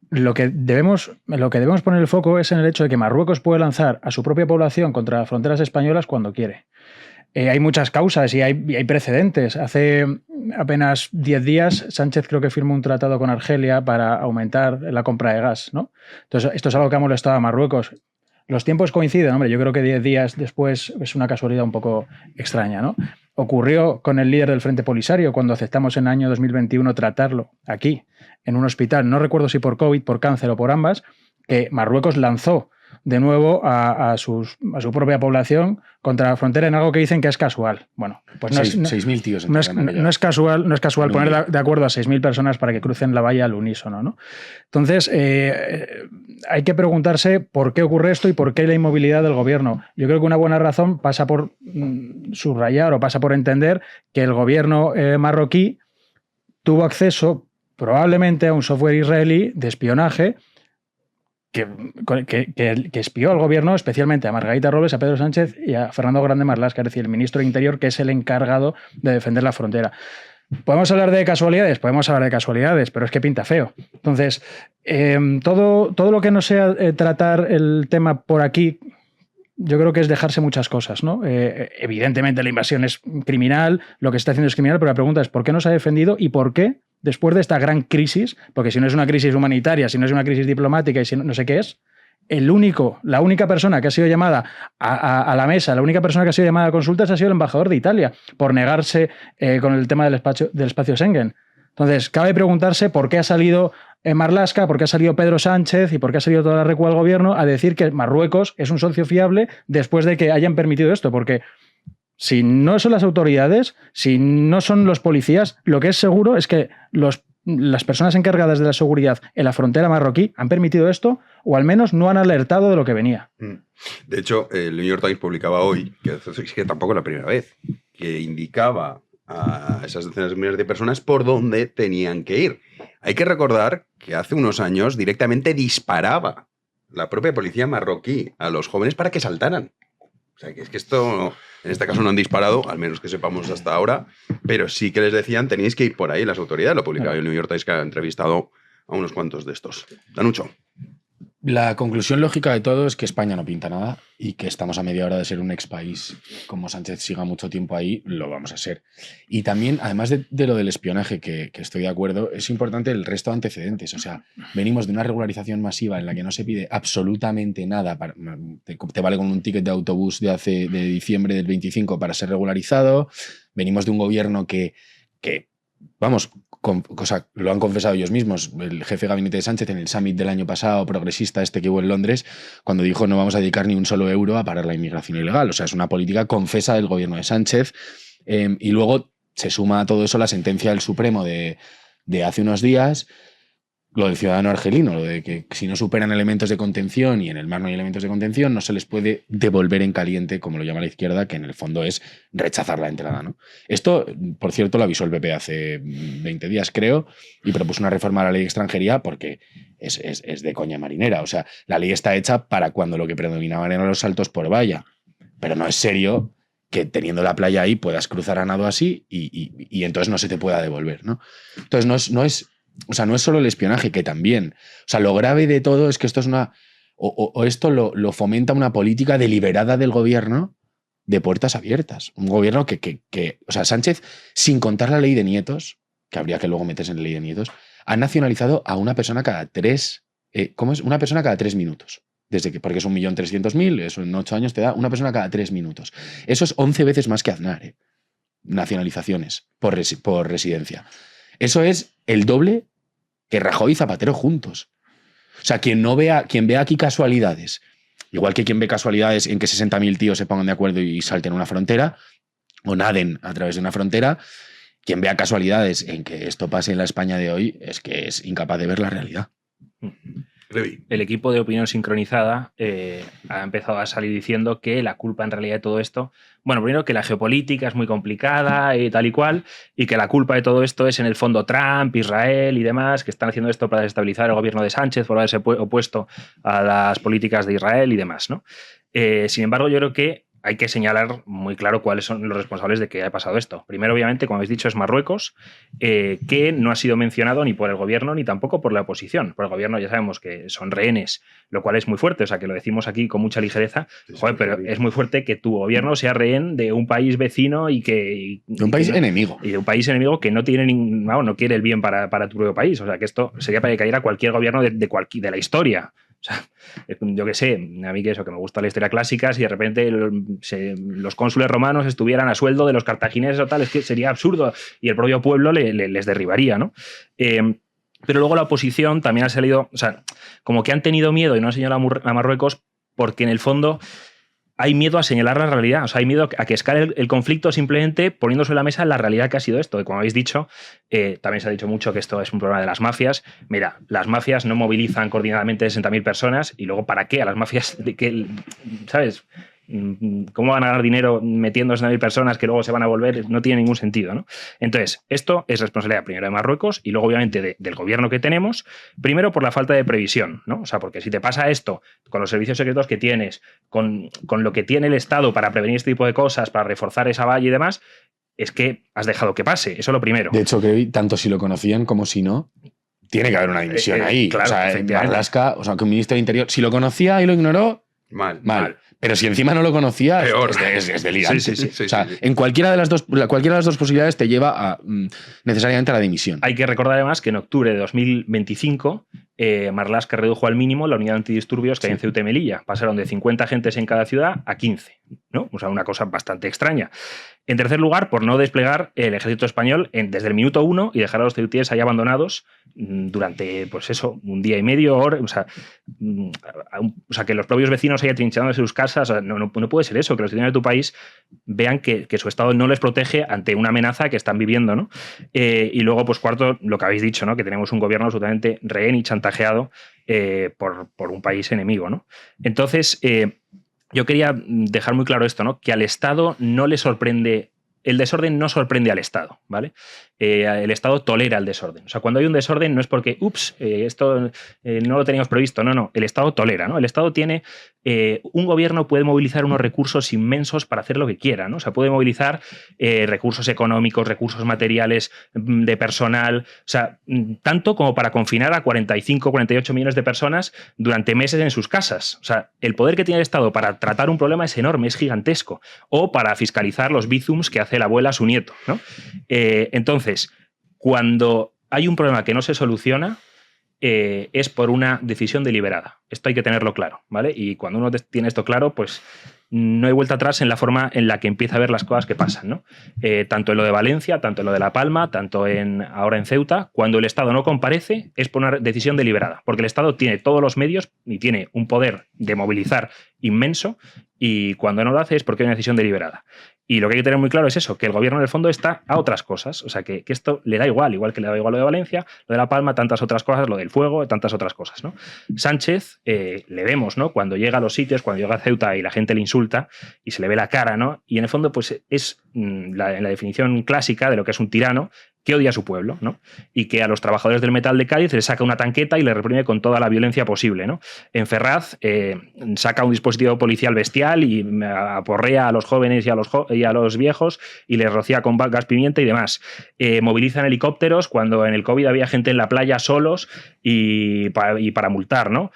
lo que debemos poner el foco es en el hecho de que Marruecos puede lanzar a su propia población contra las fronteras españolas cuando quiere. Hay muchas causas y hay precedentes. Hace apenas 10 días Sánchez creo que firmó un tratado con Argelia para aumentar la compra de gas, ¿no? Entonces, esto es algo que ha molestado a Marruecos. Los tiempos coinciden, hombre, yo creo que 10 días después es una casualidad un poco extraña, ¿no? Ocurrió con el líder del Frente Polisario cuando aceptamos en el año 2021 tratarlo aquí, en un hospital, no recuerdo si por COVID, por cáncer o por ambas, que Marruecos lanzó de nuevo a su propia población contra la frontera en algo que dicen que es casual. Bueno, pues 6.000 tíos. No es casual poner de acuerdo a 6.000 personas para que crucen la valla al unísono, ¿no? Entonces, hay que preguntarse por qué ocurre esto y por qué la inmovilidad del gobierno. Yo creo que una buena razón pasa por subrayar o pasa por entender que el gobierno marroquí tuvo acceso probablemente a un software israelí de espionaje que espió al gobierno, especialmente a Margarita Robles, a Pedro Sánchez y a Fernando Grande Marlaska, es decir, el ministro de Interior, que es el encargado de defender la frontera. ¿Podemos hablar de casualidades? Podemos hablar de casualidades, pero es que pinta feo. Entonces, todo lo que no sea tratar el tema por aquí, yo creo que es dejarse muchas cosas, ¿no? Evidentemente la invasión es criminal, lo que se está haciendo es criminal, pero la pregunta es ¿por qué no se ha defendido y por qué? Después de esta gran crisis, porque si no es una crisis humanitaria, si no es una crisis diplomática y si no sé qué es, la única persona que ha sido llamada a la mesa, la única persona que ha sido llamada a consultas ha sido el embajador de Italia por negarse con el tema del espacio Schengen. Entonces, cabe preguntarse por qué ha salido Marlaska, porque ha salido Pedro Sánchez y porque ha salido toda la recua del gobierno a decir que Marruecos es un socio fiable después de que hayan permitido esto, porque si no son las autoridades, si no son los policías, lo que es seguro es que las personas encargadas de la seguridad en la frontera marroquí han permitido esto o al menos no han alertado de lo que venía. De hecho, el New York Times publicaba hoy, que es que tampoco es la primera vez, que indicaba a esas decenas de miles de personas por dónde tenían que ir. Hay que recordar que hace unos años directamente disparaba la propia policía marroquí a los jóvenes para que saltaran. O sea, que es que esto, en este caso no han disparado, al menos que sepamos hasta ahora, pero sí que les decían, tenéis que ir por ahí, las autoridades, lo publicaba el New York Times, que ha entrevistado a unos cuantos de estos. Danucho. La conclusión lógica de todo es que España no pinta nada y que estamos a media hora de ser un ex país. Como Sánchez siga mucho tiempo ahí, lo vamos a ser. Y también, además de lo del espionaje, que estoy de acuerdo, es importante el resto de antecedentes. O sea, venimos de una regularización masiva en la que no se pide absolutamente nada. Te vale con un ticket de autobús de diciembre del 25 para ser regularizado. Venimos de un gobierno que vamos, lo han confesado ellos mismos, el jefe de gabinete de Sánchez en el summit del año pasado, progresista que hubo en Londres, cuando dijo no vamos a dedicar ni un solo euro a parar la inmigración ilegal. O sea, es una política confesa del gobierno de Sánchez. Y luego se suma a todo eso la sentencia del Supremo de hace unos días, lo del ciudadano argelino, lo de que si no superan elementos de contención y en el mar no hay elementos de contención, no se les puede devolver en caliente, como lo llama la izquierda, que en el fondo es rechazar la entrada, ¿no? Esto, por cierto, lo avisó el PP hace 20 días, creo, y propuso una reforma a la ley de extranjería porque es de coña marinera. O sea, la ley está hecha para cuando lo que predominaban eran los saltos por valla, pero no es serio que teniendo la playa ahí puedas cruzar a nado así y entonces no se te pueda devolver, ¿no? Entonces no es solo el espionaje, que también. O sea, lo grave de todo es que esto es esto lo fomenta una política deliberada del gobierno de puertas abiertas. Un gobierno o sea, Sánchez, sin contar la ley de nietos, que habría que luego meterse en la ley de nietos, ha nacionalizado a una persona cada 3... ¿cómo es? Una persona cada 3 minutos. Porque es 1.300.000, eso en 8 años te da una persona cada 3 minutos. Eso es 11 veces más que Aznar, nacionalizaciones por residencia. Eso es el doble que Rajoy y Zapatero juntos. O sea, quien vea aquí casualidades, igual que quien ve casualidades en que 60.000 tíos se pongan de acuerdo y salten una frontera, o naden a través de una frontera, quien vea casualidades en que esto pase en la España de hoy es que es incapaz de ver la realidad. El equipo de Opinión Sincronizada ha empezado a salir diciendo que la culpa en realidad de todo esto, bueno, primero que la geopolítica es muy complicada y tal y cual, y que la culpa de todo esto es en el fondo Trump, Israel y demás, que están haciendo esto para desestabilizar el gobierno de Sánchez por haberse opuesto a las políticas de Israel y demás, ¿no? Sin embargo, yo creo que hay que señalar muy claro cuáles son los responsables de que haya pasado esto. Primero, obviamente, como habéis dicho, es Marruecos, que no ha sido mencionado ni por el gobierno ni tampoco por la oposición. Por el gobierno ya sabemos que son rehenes, lo cual es muy fuerte, o sea, que lo decimos aquí con mucha ligereza, joder, pero es muy fuerte que tu gobierno sea rehén de un país vecino de un país enemigo. Y de un país enemigo que no tiene no quiere el bien para tu propio país. O sea, que esto sería para que cayera cualquier gobierno de la historia. O sea, yo qué sé, a mí que me gusta la historia clásica, si de repente los cónsules romanos estuvieran a sueldo de los cartagineses o tal, es que sería absurdo y el propio pueblo les derribaría, ¿no? Pero luego la oposición también ha salido, o sea, como que han tenido miedo y no han señalado a Marruecos porque en el fondo hay miedo a señalar la realidad, o sea, hay miedo a que escale el conflicto simplemente poniendo sobre la mesa la realidad que ha sido esto. Y como habéis dicho, también se ha dicho mucho que esto es un problema de las mafias. Mira, las mafias no movilizan coordinadamente 60.000 personas y luego ¿para qué? A las mafias, ¿sabes? ¿Cómo van a ganar dinero metiendo 60.000 personas que luego se van a volver? No tiene ningún sentido, ¿no? Entonces, esto es responsabilidad primero de Marruecos y luego, obviamente, del gobierno que tenemos. Primero, por la falta de previsión, ¿no? O sea, porque si te pasa esto con los servicios secretos que tienes, con lo que tiene el Estado para prevenir este tipo de cosas, para reforzar esa valla y demás, es que has dejado que pase. Eso es lo primero. De hecho, que tanto si lo conocían como si no, tiene que haber una dimisión ahí. Claro, o sea, Marlaska, o sea, que un ministro de Interior, si lo conocía y lo ignoró, mal. Pero si encima no lo conocía, es delirante. Sí, o sea, en cualquiera de las dos posibilidades te lleva a necesariamente a la dimisión. Hay que recordar además que en octubre de 2025 Marlaska redujo al mínimo la unidad antidisturbios que hay en Ceuta y Melilla. Pasaron de 50 agentes en cada ciudad a 15. ¿no? O sea, una cosa bastante extraña. En tercer lugar, por no desplegar el ejército español desde el minuto 1 y dejar a los ceutíes ahí abandonados durante, pues eso, un día y medio, o sea, que los propios vecinos ahí atrinchados en sus casas. O sea, no puede ser eso, que los ciudadanos de tu país vean que su Estado no les protege ante una amenaza que están viviendo, ¿no? Y luego, pues cuarto, lo que habéis dicho, ¿no? Que tenemos un gobierno absolutamente rehén y chantajeado por un país enemigo, ¿no? Entonces, yo quería dejar muy claro esto, ¿no? Que al Estado no le sorprende. El desorden no sorprende al Estado, ¿vale? El Estado tolera el desorden. O sea, cuando hay un desorden no es porque, esto no lo teníamos previsto. No. El Estado tolera, ¿no? El Estado tiene... un gobierno puede movilizar unos recursos inmensos para hacer lo que quiera, ¿no? O sea, puede movilizar recursos económicos, recursos materiales, de personal, o sea, tanto como para confinar a 45, 48 millones de personas durante meses en sus casas. O sea, el poder que tiene el Estado para tratar un problema es enorme, es gigantesco. O para fiscalizar los bizums que hace la abuela a su nieto, ¿no? Entonces, cuando hay un problema que no se soluciona, es por una decisión deliberada. Esto hay que tenerlo claro, ¿vale? Y cuando uno tiene esto claro, pues no hay vuelta atrás en la forma en la que empieza a ver las cosas que pasan, ¿no? Tanto en lo de Valencia, tanto en lo de La Palma, tanto ahora en Ceuta, cuando el Estado no comparece es por una decisión deliberada, porque el Estado tiene todos los medios y tiene un poder de movilizar inmenso, y cuando no lo hace es porque hay una decisión deliberada. Y lo que hay que tener muy claro es eso, que el gobierno en el fondo está a otras cosas. O sea, que esto le da igual que le da igual lo de Valencia, lo de La Palma, tantas otras cosas, lo del fuego, tantas otras cosas, ¿no? Sánchez, le vemos, ¿no? Cuando llega a los sitios, cuando llega a Ceuta y la gente le insulta y se le ve la cara, ¿no? Y en el fondo, pues es en la definición clásica de lo que es un tirano, que odia a su pueblo, ¿no? Y que a los trabajadores del metal de Cádiz les saca una tanqueta y les reprime con toda la violencia posible, ¿no? En Ferraz saca un dispositivo policial bestial y aporrea a los jóvenes y a los viejos y les rocía con gas pimienta y demás. Movilizan helicópteros cuando en el COVID había gente en la playa solos y para multar, ¿no?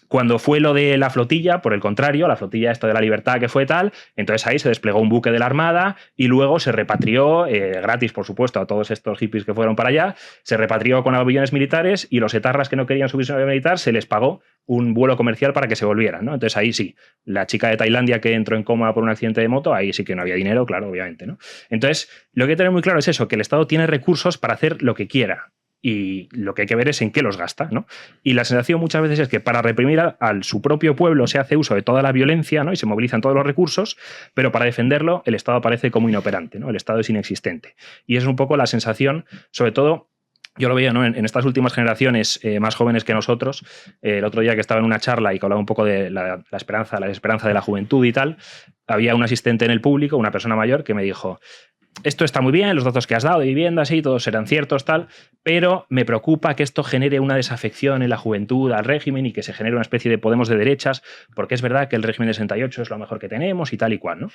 Cuando fue lo de la flotilla, por el contrario, la flotilla esta de la Libertad que fue tal, entonces ahí se desplegó un buque de la Armada y luego se repatrió, gratis por supuesto, a todos estos hippies que fueron para allá, se repatrió con aviones militares y los etarras que no querían subirse a un avión militar se les pagó un vuelo comercial para que se volvieran, ¿no? Entonces ahí sí, la chica de Tailandia que entró en coma por un accidente de moto, ahí sí que no había dinero, claro, obviamente, ¿no? Entonces, lo que hay que tener muy claro es eso, que el Estado tiene recursos para hacer lo que quiera. Y lo que hay que ver es en qué los gasta, ¿no? Y la sensación muchas veces es que para reprimir a su propio pueblo se hace uso de toda la violencia, ¿no? Y se movilizan todos los recursos, pero para defenderlo el Estado aparece como inoperante, ¿no? El Estado es inexistente. Y es un poco la sensación, sobre todo, yo lo veía, ¿no? En estas últimas generaciones más jóvenes que nosotros, el otro día que estaba en una charla y que hablaba un poco de la esperanza de la juventud y tal, había un asistente en el público, una persona mayor, que me dijo: esto está muy bien, los datos que has dado de viviendas y todos serán ciertos, tal, pero me preocupa que esto genere una desafección en la juventud al régimen y que se genere una especie de Podemos de derechas, porque es verdad que el régimen de 68 es lo mejor que tenemos y tal y cual, ¿no?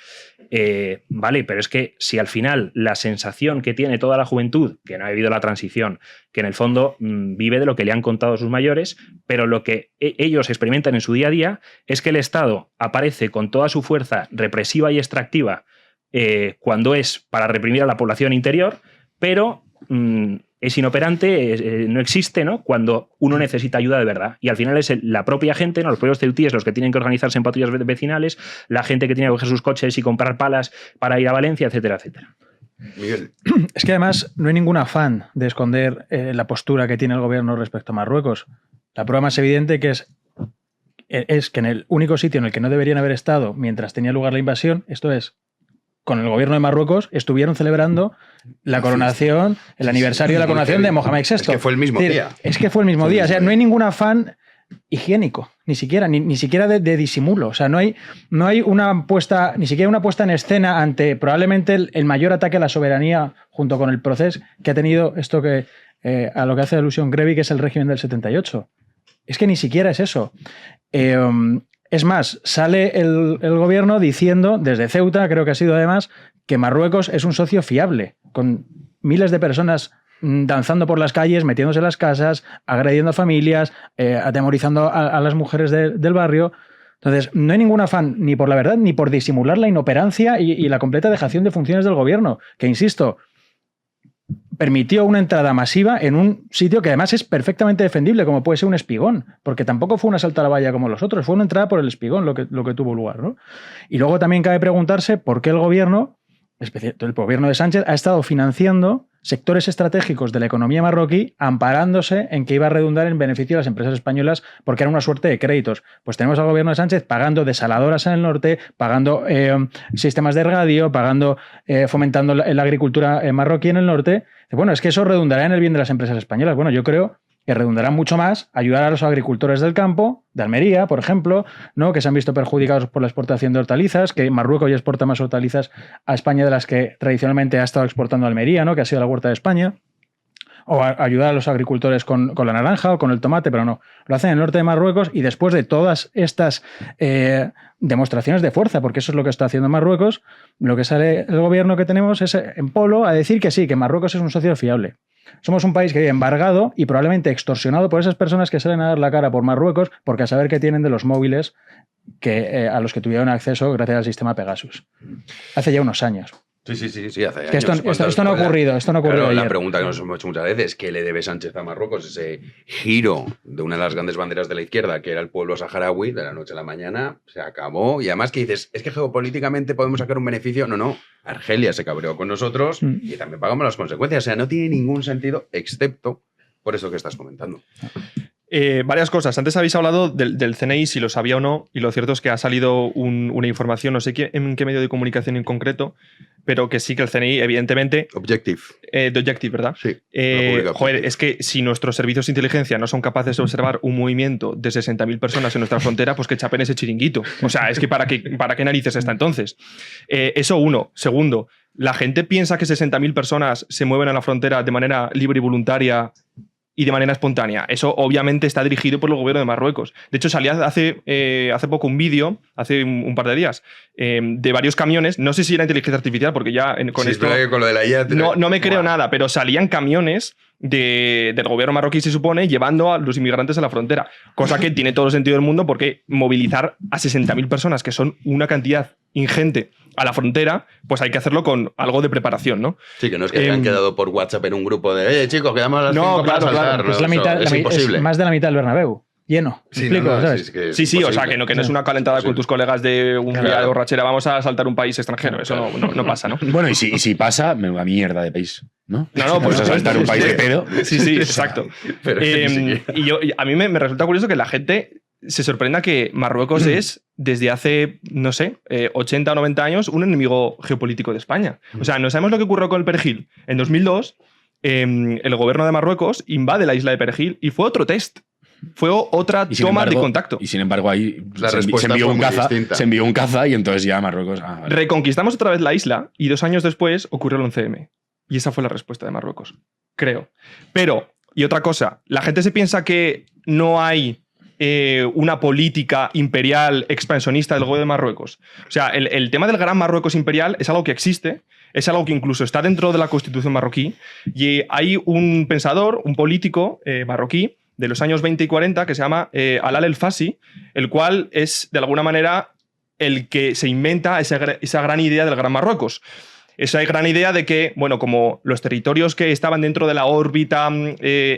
Vale, pero es que si al final la sensación que tiene toda la juventud, que no ha vivido la transición, que en el fondo vive de lo que le han contado sus mayores, pero lo que ellos experimentan en su día a día es que el Estado aparece con toda su fuerza represiva y extractiva cuando es para reprimir a la población interior, pero es inoperante, no existe, ¿no? Cuando uno necesita ayuda de verdad. Y al final es la propia gente, ¿no? Los propios ceutíes los que tienen que organizarse en patrullas vecinales, la gente que tiene que coger sus coches y comprar palas para ir a Valencia, etcétera, etcétera. Miguel. Es que además no hay ningún afán de esconder la postura que tiene el gobierno respecto a Marruecos. La prueba más evidente que es que en el único sitio en el que no deberían haber estado mientras tenía lugar la invasión, esto es, con el gobierno de Marruecos, estuvieron celebrando la coronación, el aniversario de la coronación de Mohamed VI. Es que fue el mismo día. Es que fue el mismo día. O sea, no hay ningún afán higiénico, ni siquiera de disimulo. O sea, no hay una puesta, ni siquiera una puesta en escena ante probablemente el mayor ataque a la soberanía junto con el proceso que ha tenido esto que a lo que hace alusión Grevi, que es el régimen del 78. Es que ni siquiera es eso. Es más, sale el gobierno diciendo, desde Ceuta, creo que ha sido además, que Marruecos es un socio fiable, con miles de personas danzando por las calles, metiéndose en las casas, agrediendo a familias, atemorizando a las mujeres del barrio. Entonces, no hay ningún afán ni por la verdad ni por disimular la inoperancia y la completa dejación de funciones del gobierno, que, insisto, permitió una entrada masiva en un sitio que además es perfectamente defendible, como puede ser un Espigón, porque tampoco fue un asalto a la valla como los otros, fue una entrada por el Espigón lo que tuvo lugar, ¿no? Y luego también cabe preguntarse por qué el gobierno de Sánchez ha estado financiando sectores estratégicos de la economía marroquí amparándose en que iba a redundar en beneficio de las empresas españolas porque era una suerte de créditos. Pues tenemos al gobierno de Sánchez pagando desaladoras en el norte, pagando sistemas de regadío, fomentando la agricultura marroquí en el norte. Bueno, es que eso redundará en el bien de las empresas españolas. Bueno, yo creo que redundará mucho más ayudar a los agricultores del campo, de Almería, por ejemplo, ¿no? Que se han visto perjudicados por la exportación de hortalizas, que Marruecos ya exporta más hortalizas a España de las que tradicionalmente ha estado exportando Almería, ¿no? Que ha sido la huerta de España. O ayudar a los agricultores con la naranja o con el tomate, pero no. Lo hacen en el norte de Marruecos y después de todas estas demostraciones de fuerza, porque eso es lo que está haciendo Marruecos, lo que sale el gobierno que tenemos es en polo a decir que sí, que Marruecos es un socio fiable. Somos un país que vive embargado y probablemente extorsionado por esas personas que salen a dar la cara por Marruecos porque a saber qué tienen de los móviles a los que tuvieron acceso gracias al sistema Pegasus. Hace ya unos años. Sí, hace años. Que esto no ha ocurrido, Claro, ayer. la pregunta que nos hemos hecho muchas veces, ¿qué le debe Sánchez a Marruecos? Ese giro de una de las grandes banderas de la izquierda, que era el pueblo saharaui, de la noche a la mañana, se acabó. Y además que dices, es que geopolíticamente podemos sacar un beneficio. No. Argelia se cabreó con nosotros y también pagamos las consecuencias. O sea, no tiene ningún sentido, excepto por eso que estás comentando. Varias cosas. Antes habéis hablado del CNI, si lo sabía o no, y lo cierto es que ha salido una información, no sé en qué medio de comunicación en concreto, pero que sí que el CNI, evidentemente... Objective. De Objective, ¿verdad? Sí. Joder, es que si nuestros servicios de inteligencia no son capaces de observar un movimiento de 60.000 personas en nuestra frontera, pues que chapen ese chiringuito. O sea, es que ¿para qué narices está entonces? Eso uno. Segundo, la gente piensa que 60.000 personas se mueven a la frontera de manera libre y voluntaria y de manera espontánea. Eso obviamente está dirigido por el gobierno de Marruecos. De hecho, salía hace poco un vídeo, hace un par de días, de varios camiones. No sé si era inteligencia artificial, porque ya con esto... Es que con lo de la IA... No me creo nada, pero salían camiones del gobierno marroquí, se supone, llevando a los inmigrantes a la frontera. Cosa que tiene todo el sentido del mundo, porque movilizar a 60.000 personas, que son una cantidad ingente, a la frontera, pues hay que hacerlo con algo de preparación, ¿no? Sí, que no es que hayan quedado por WhatsApp en un grupo de chicos, quedamos a las 5 para saltar. Claro. Es imposible. Es más de la mitad del Bernabéu. Lleno. Sí, ¿sabes? Sí, o sea, que no es una calentada con tus colegas de un día de borrachera, vamos a saltar un país extranjero. Eso no pasa, ¿no? Bueno, y si pasa, menuda mierda de país, ¿no? No, pues a saltar un país de pedo. Sí, exacto. A mí me resulta curioso que la gente se sorprenda que Marruecos es, desde hace, no sé, 80 o 90 años, un enemigo geopolítico de España. O sea, no sabemos lo que ocurrió con el Perejil. En 2002, el gobierno de Marruecos invade la isla de Perejil y fue otro test. Fue otra toma de contacto. Y sin embargo, ahí se envió un caza y entonces ya Marruecos... Vale. Reconquistamos otra vez la isla y 2 años después ocurrió el 11M. Y esa fue la respuesta de Marruecos, creo. Pero, y otra cosa, la gente se piensa que no hay una política imperial expansionista del gobierno de Marruecos. O sea, el tema del gran Marruecos imperial es algo que existe, es algo que incluso está dentro de la constitución marroquí, y hay un pensador, un político marroquí de los años 20 y 40 que se llama Alal El Fassi, el cual es de alguna manera el que se inventa esa gran idea del gran Marruecos. Esa gran idea de que, bueno, como los territorios que estaban dentro de la órbita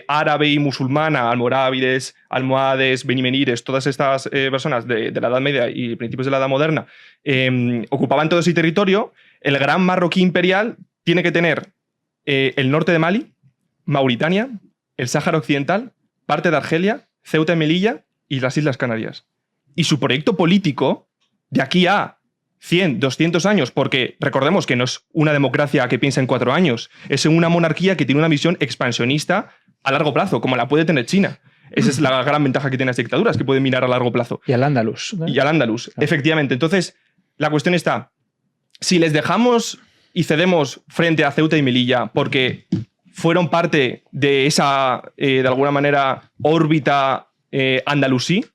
árabe y musulmana, almorávides, almohades, benimenires, todas estas personas de la Edad Media y principios de la Edad Moderna, ocupaban todo ese territorio, el gran marroquí imperial tiene que tener el norte de Mali, Mauritania, el Sáhara Occidental, parte de Argelia, Ceuta y Melilla y las Islas Canarias. Y su proyecto político, de aquí a 100, 200 años, porque recordemos que no es una democracia que piensa en 4 años, es una monarquía que tiene una visión expansionista a largo plazo, como la puede tener China. Esa es la gran ventaja que tienen las dictaduras, que pueden mirar a largo plazo. Y al Andalus. ¿no? Y al Andalus, efectivamente. Entonces, la cuestión está, si les dejamos y cedemos frente a Ceuta y Melilla porque fueron parte de esa, de alguna manera, órbita andalusí,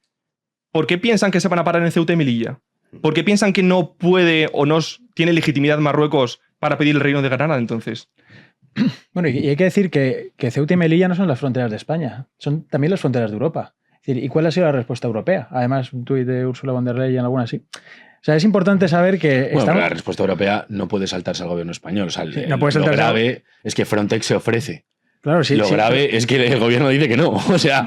¿por qué piensan que se van a parar en Ceuta y Melilla? ¿Por qué piensan que no puede o no tiene legitimidad Marruecos para pedir el reino de Granada entonces? Bueno, y hay que decir que Ceuta y Melilla no son las fronteras de España, son también las fronteras de Europa. Es decir, ¿y cuál ha sido la respuesta europea? Además, un tuit de Ursula von der Leyen, alguna así. sea, es importante saber que Bueno, pero la respuesta europea no puede saltarse al gobierno español. O sea, no puede saltarse. Lo grave es que Frontex se ofrece. Claro, sí, lo grave es que el gobierno dice que no. O sea,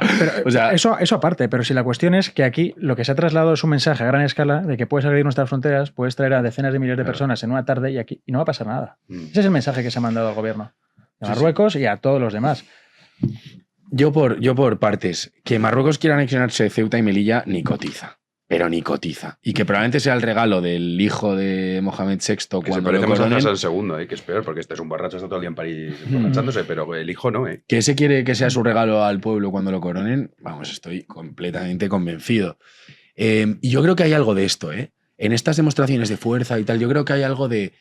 eso aparte, pero si la cuestión es que aquí lo que se ha trasladado es un mensaje a gran escala de que puedes agredir nuestras fronteras, puedes traer a decenas de miles de personas en una tarde y no va a pasar nada. Ese es el mensaje que se ha mandado al gobierno. A Marruecos y a todos los demás. Yo por partes. Que Marruecos quiera anexionarse de Ceuta y Melilla ni cotiza. Pero ni cotiza. Y que probablemente sea el regalo del hijo de Mohamed VI que cuando se lo parece más coronen. al segundo, que es peor, porque este es un borracho, está todo el día en París emborrachándose, pero el hijo no, Que ese quiere que sea su regalo al pueblo cuando lo coronen, vamos, estoy completamente convencido. Y yo creo que hay algo de esto, ¿eh? En estas demostraciones de fuerza y tal, yo creo que hay algo de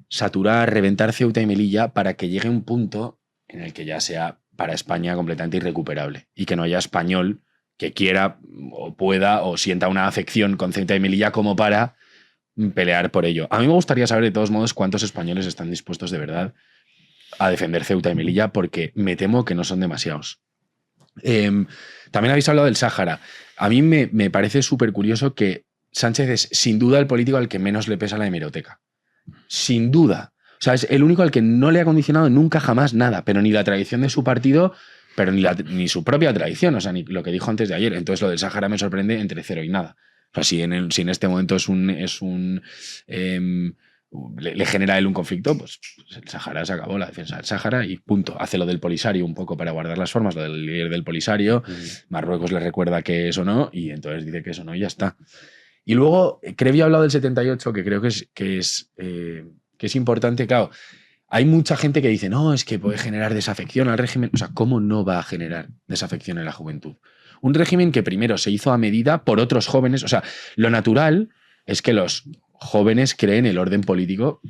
saturar, reventar Ceuta y Melilla para que llegue un punto en el que ya sea para España completamente irrecuperable y que no haya español que quiera o pueda o sienta una afección con Ceuta y Melilla como para pelear por ello. A mí me gustaría saber de todos modos cuántos españoles están dispuestos de verdad a defender Ceuta y Melilla, porque me temo que no son demasiados. También habéis hablado del Sáhara. A mí me parece súper curioso que Sánchez es sin duda el político al que menos le pesa la hemeroteca. Sin duda. O sea, es el único al que no le ha condicionado nunca jamás nada, pero ni la tradición de su partido, pero ni su propia tradición, o sea, ni lo que dijo antes de ayer. Entonces lo del Sáhara me sorprende entre cero y nada. O sea, si en este momento le genera a él un conflicto, pues el Sáhara se acabó, la defensa del Sáhara y punto. Hace lo del Polisario un poco para guardar las formas, lo del líder del Polisario. Marruecos le recuerda que eso no y entonces dice que eso no y ya está. Y luego, Crevi ha hablado del 78, que creo que es importante. Claro, hay mucha gente que dice, no, es que puede generar desafección al régimen. O sea, ¿cómo no va a generar desafección en la juventud? Un régimen que primero se hizo a medida por otros jóvenes. O sea, lo natural es que los jóvenes creen el orden político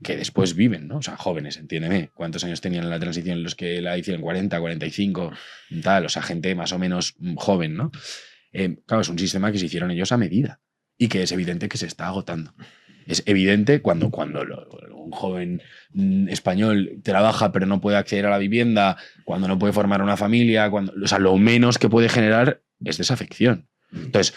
que después viven, ¿no? O sea, jóvenes, entiéndeme. ¿Cuántos años tenían en la transición los que la hicieron? 40, 45, tal. O sea, gente más o menos joven, ¿no? Claro, es un sistema que se hicieron ellos a medida y que es evidente que se está agotando. Es evidente cuando un joven español trabaja pero no puede acceder a la vivienda, cuando no puede formar una familia, o sea, lo menos que puede generar es desafección. Entonces,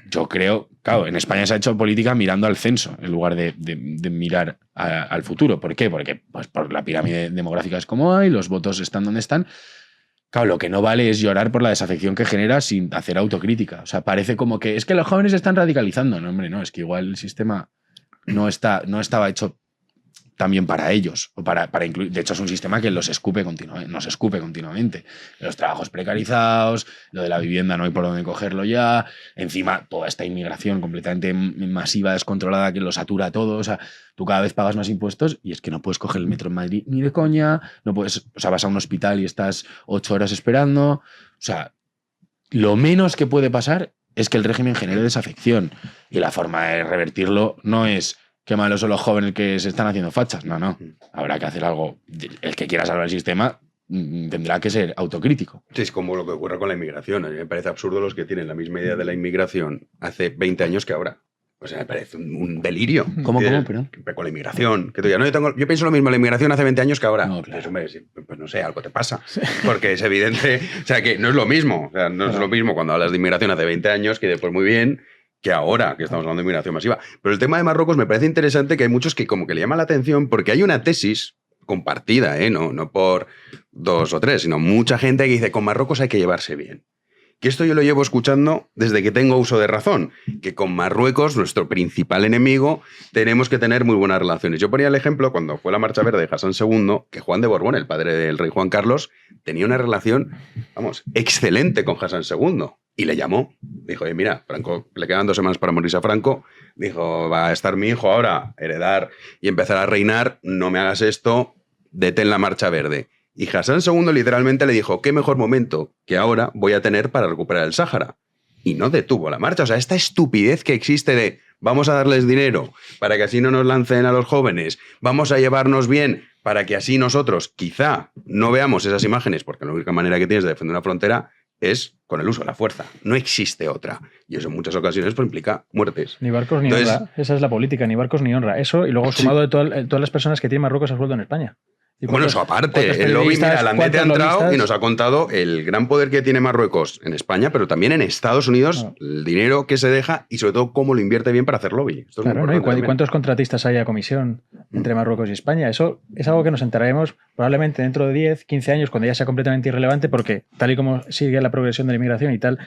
yo creo, claro, en España se ha hecho política mirando al censo en lugar de mirar al futuro. ¿Por qué? Porque pues, por la pirámide demográfica es como hay, los votos están donde están. Claro, lo que no vale es llorar por la desafección que genera sin hacer autocrítica. O sea, parece como que es que los jóvenes se están radicalizando. No, hombre, no, es que igual el sistema no estaba hecho también para ellos, o para incluir. De hecho, es un sistema que nos escupe continuamente. Los trabajos precarizados, lo de la vivienda no hay por dónde cogerlo ya. Encima, toda esta inmigración completamente masiva, descontrolada, que lo satura todo. O sea, tú cada vez pagas más impuestos y es que no puedes coger el metro en Madrid ni de coña. No puedes, o sea, vas a un hospital y estás 8 horas esperando. O sea, lo menos que puede pasar es que el régimen genere desafección. Y la forma de revertirlo no es qué malos son los jóvenes que se están haciendo fachas. No. Habrá que hacer algo. El que quiera salvar el sistema tendrá que ser autocrítico. Sí, es como lo que ocurre con la inmigración. A mí me parece absurdo los que tienen la misma idea de la inmigración hace 20 años que ahora. O sea, me parece un delirio. ¿Cómo? Perdón. Con la inmigración. Que tú ya, no, yo pienso lo mismo en la inmigración hace 20 años que ahora. No, claro. Pues no sé, algo te pasa. Sí. Porque es evidente. O sea, que no es lo mismo. O sea, no es lo mismo cuando hablas de inmigración hace 20 años, que después muy bien, que ahora, que estamos hablando de inmigración masiva. Pero el tema de Marruecos me parece interesante, que hay muchos que como que le llaman la atención, porque hay una tesis compartida, no por 2 o 3, sino mucha gente que dice, con Marruecos hay que llevarse bien. Que esto yo lo llevo escuchando desde que tengo uso de razón, que con Marruecos, nuestro principal enemigo, tenemos que tener muy buenas relaciones. Yo ponía el ejemplo cuando fue la Marcha Verde de Hassan II, que Juan de Borbón, el padre del rey Juan Carlos, tenía una relación, excelente con Hassan II. Y le llamó, dijo, mira, Franco, le quedan 2 semanas para morirse a Franco, dijo, va a estar mi hijo ahora, heredar y empezar a reinar, no me hagas esto, detén la Marcha Verde. Y Hassan II literalmente le dijo, qué mejor momento que ahora voy a tener para recuperar el Sáhara. Y no detuvo la marcha. O sea, esta estupidez que existe de vamos a darles dinero para que así no nos lancen a los jóvenes, vamos a llevarnos bien para que así nosotros quizá no veamos esas imágenes, porque la única manera que tienes de defender una frontera es con el uso de la fuerza. No existe otra. Y eso en muchas ocasiones pues, implica muertes. Ni barcos ni honra. Esa es la política, ni barcos ni honra. Eso y luego sumado de todas las personas que tiene Marruecos a sueldo en España. Bueno, eso aparte, el lobby, mira, Landete ha entrado y nos ha contado el gran poder que tiene Marruecos en España, pero también en Estados Unidos, el dinero que se deja y sobre todo cómo lo invierte bien para hacer lobby. Esto claro, ¿no? ¿Y cuántos contratistas hay a comisión entre Marruecos y España? Eso es algo que nos enteraremos probablemente dentro de 10, 15 años, cuando ya sea completamente irrelevante, porque tal y como sigue la progresión de la inmigración y tal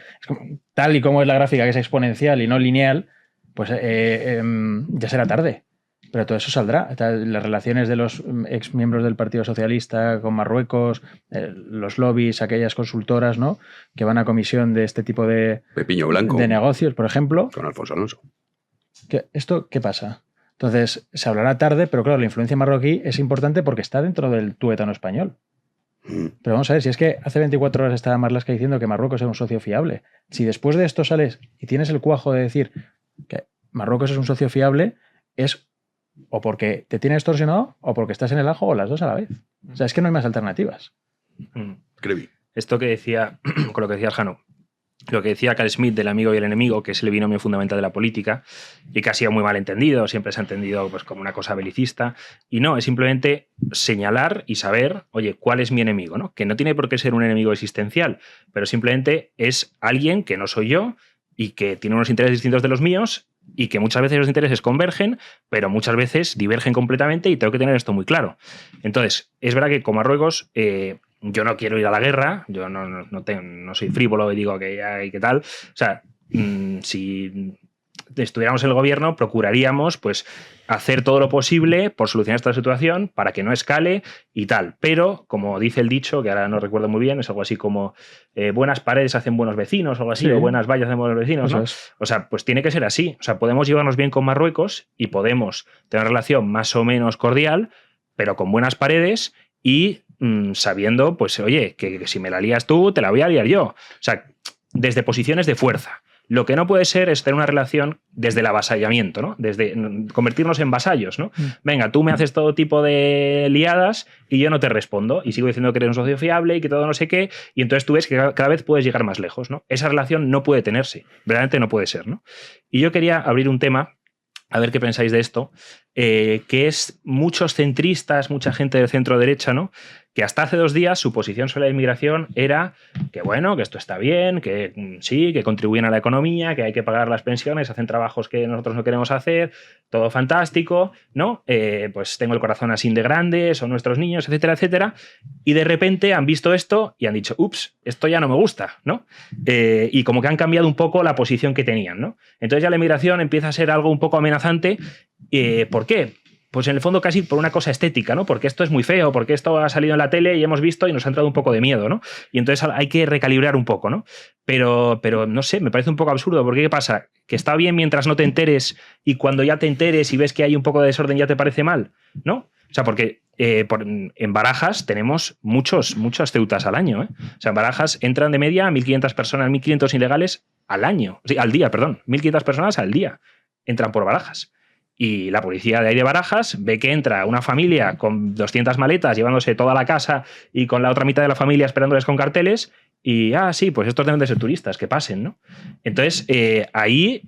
y como es la gráfica, que es exponencial y no lineal, pues ya será tarde. Pero todo eso saldrá. Las relaciones de los exmiembros del Partido Socialista con Marruecos, los lobbies, aquellas consultoras, ¿no?, que van a comisión de este tipo de, Pepiño Blanco, de negocios, por ejemplo. Con Alfonso Alonso. ¿Esto qué pasa? Entonces, se hablará tarde, pero claro, la influencia marroquí es importante porque está dentro del tuétano español. Pero vamos a ver, si es que hace 24 horas estaba Marlaska diciendo que Marruecos es un socio fiable. Si después de esto sales y tienes el cuajo de decir que Marruecos es un socio fiable, es o porque te tiene extorsionado o porque estás en el ajo o las dos a la vez. O sea, es que no hay más alternativas. Crevi. Esto que decía, con lo que decía Jano, lo que decía Carl Schmitt del amigo y el enemigo, que es el binomio fundamental de la política, y que ha sido muy mal entendido, siempre se ha entendido pues, como una cosa belicista, y no, es simplemente señalar y saber, oye, ¿cuál es mi enemigo? ¿No? Que no tiene por qué ser un enemigo existencial, pero simplemente es alguien que no soy yo y que tiene unos intereses distintos de los míos, y que muchas veces los intereses convergen, pero muchas veces divergen completamente, y tengo que tener esto muy claro. Entonces, es verdad que con Marruecos yo no quiero ir a la guerra, yo no soy frívolo y digo que ya y qué tal. O sea, si estuviéramos en el gobierno, procuraríamos pues hacer todo lo posible por solucionar esta situación para que no escale y tal. Pero, como dice el dicho, que ahora no recuerdo muy bien, es algo así como buenas paredes hacen buenos vecinos o algo así, sí, o buenas vallas hacen buenos vecinos, ¿no? O sea, pues tiene que ser así. O sea, podemos llevarnos bien con Marruecos y podemos tener una relación más o menos cordial, pero con buenas paredes y sabiendo, pues, oye, que si me la lías tú, te la voy a liar yo. O sea, desde posiciones de fuerza. Lo que no puede ser es tener una relación desde el avasallamiento, ¿no? Desde convertirnos en vasallos, ¿no? Venga, tú me haces todo tipo de liadas y yo no te respondo y sigo diciendo que eres un socio fiable y que todo no sé qué, y entonces tú ves que cada vez puedes llegar más lejos, ¿no? Esa relación no puede tenerse, verdaderamente no puede ser, ¿no? Y yo quería abrir un tema, a ver qué pensáis de esto, que es muchos centristas, mucha gente del centro derecha, ¿no?, que hasta hace 2 días su posición sobre la inmigración era que, bueno, que esto está bien, que sí, que contribuyen a la economía, que hay que pagar las pensiones, hacen trabajos que nosotros no queremos hacer, todo fantástico, ¿no? Pues tengo el corazón así de grande, son nuestros niños, etcétera, etcétera. Y de repente han visto esto y han dicho, ups, esto ya no me gusta, ¿no? Y como que han cambiado un poco la posición que tenían, ¿no? Entonces ya la inmigración empieza a ser algo un poco amenazante. ¿Por qué? Pues en el fondo casi por una cosa estética, ¿no? Porque esto es muy feo, porque esto ha salido en la tele y hemos visto y nos ha entrado un poco de miedo, ¿no? Y entonces hay que recalibrar un poco, ¿no? Pero no sé, me parece un poco absurdo, porque ¿qué pasa? ¿Que está bien mientras no te enteres y cuando ya te enteres y ves que hay un poco de desorden ya te parece mal? ¿No? O sea, porque en Barajas tenemos muchas ceutas al año, ¿eh? O sea, en Barajas entran de media 1.500 personas, 1.500 ilegales al año. O sea, al día, perdón. 1.500 personas al día entran por Barajas. Y la policía de ahí de Barajas ve que entra una familia con 200 maletas llevándose toda la casa y con la otra mitad de la familia esperándoles con carteles y, sí, pues estos deben de ser turistas, que pasen, ¿no? Entonces, ahí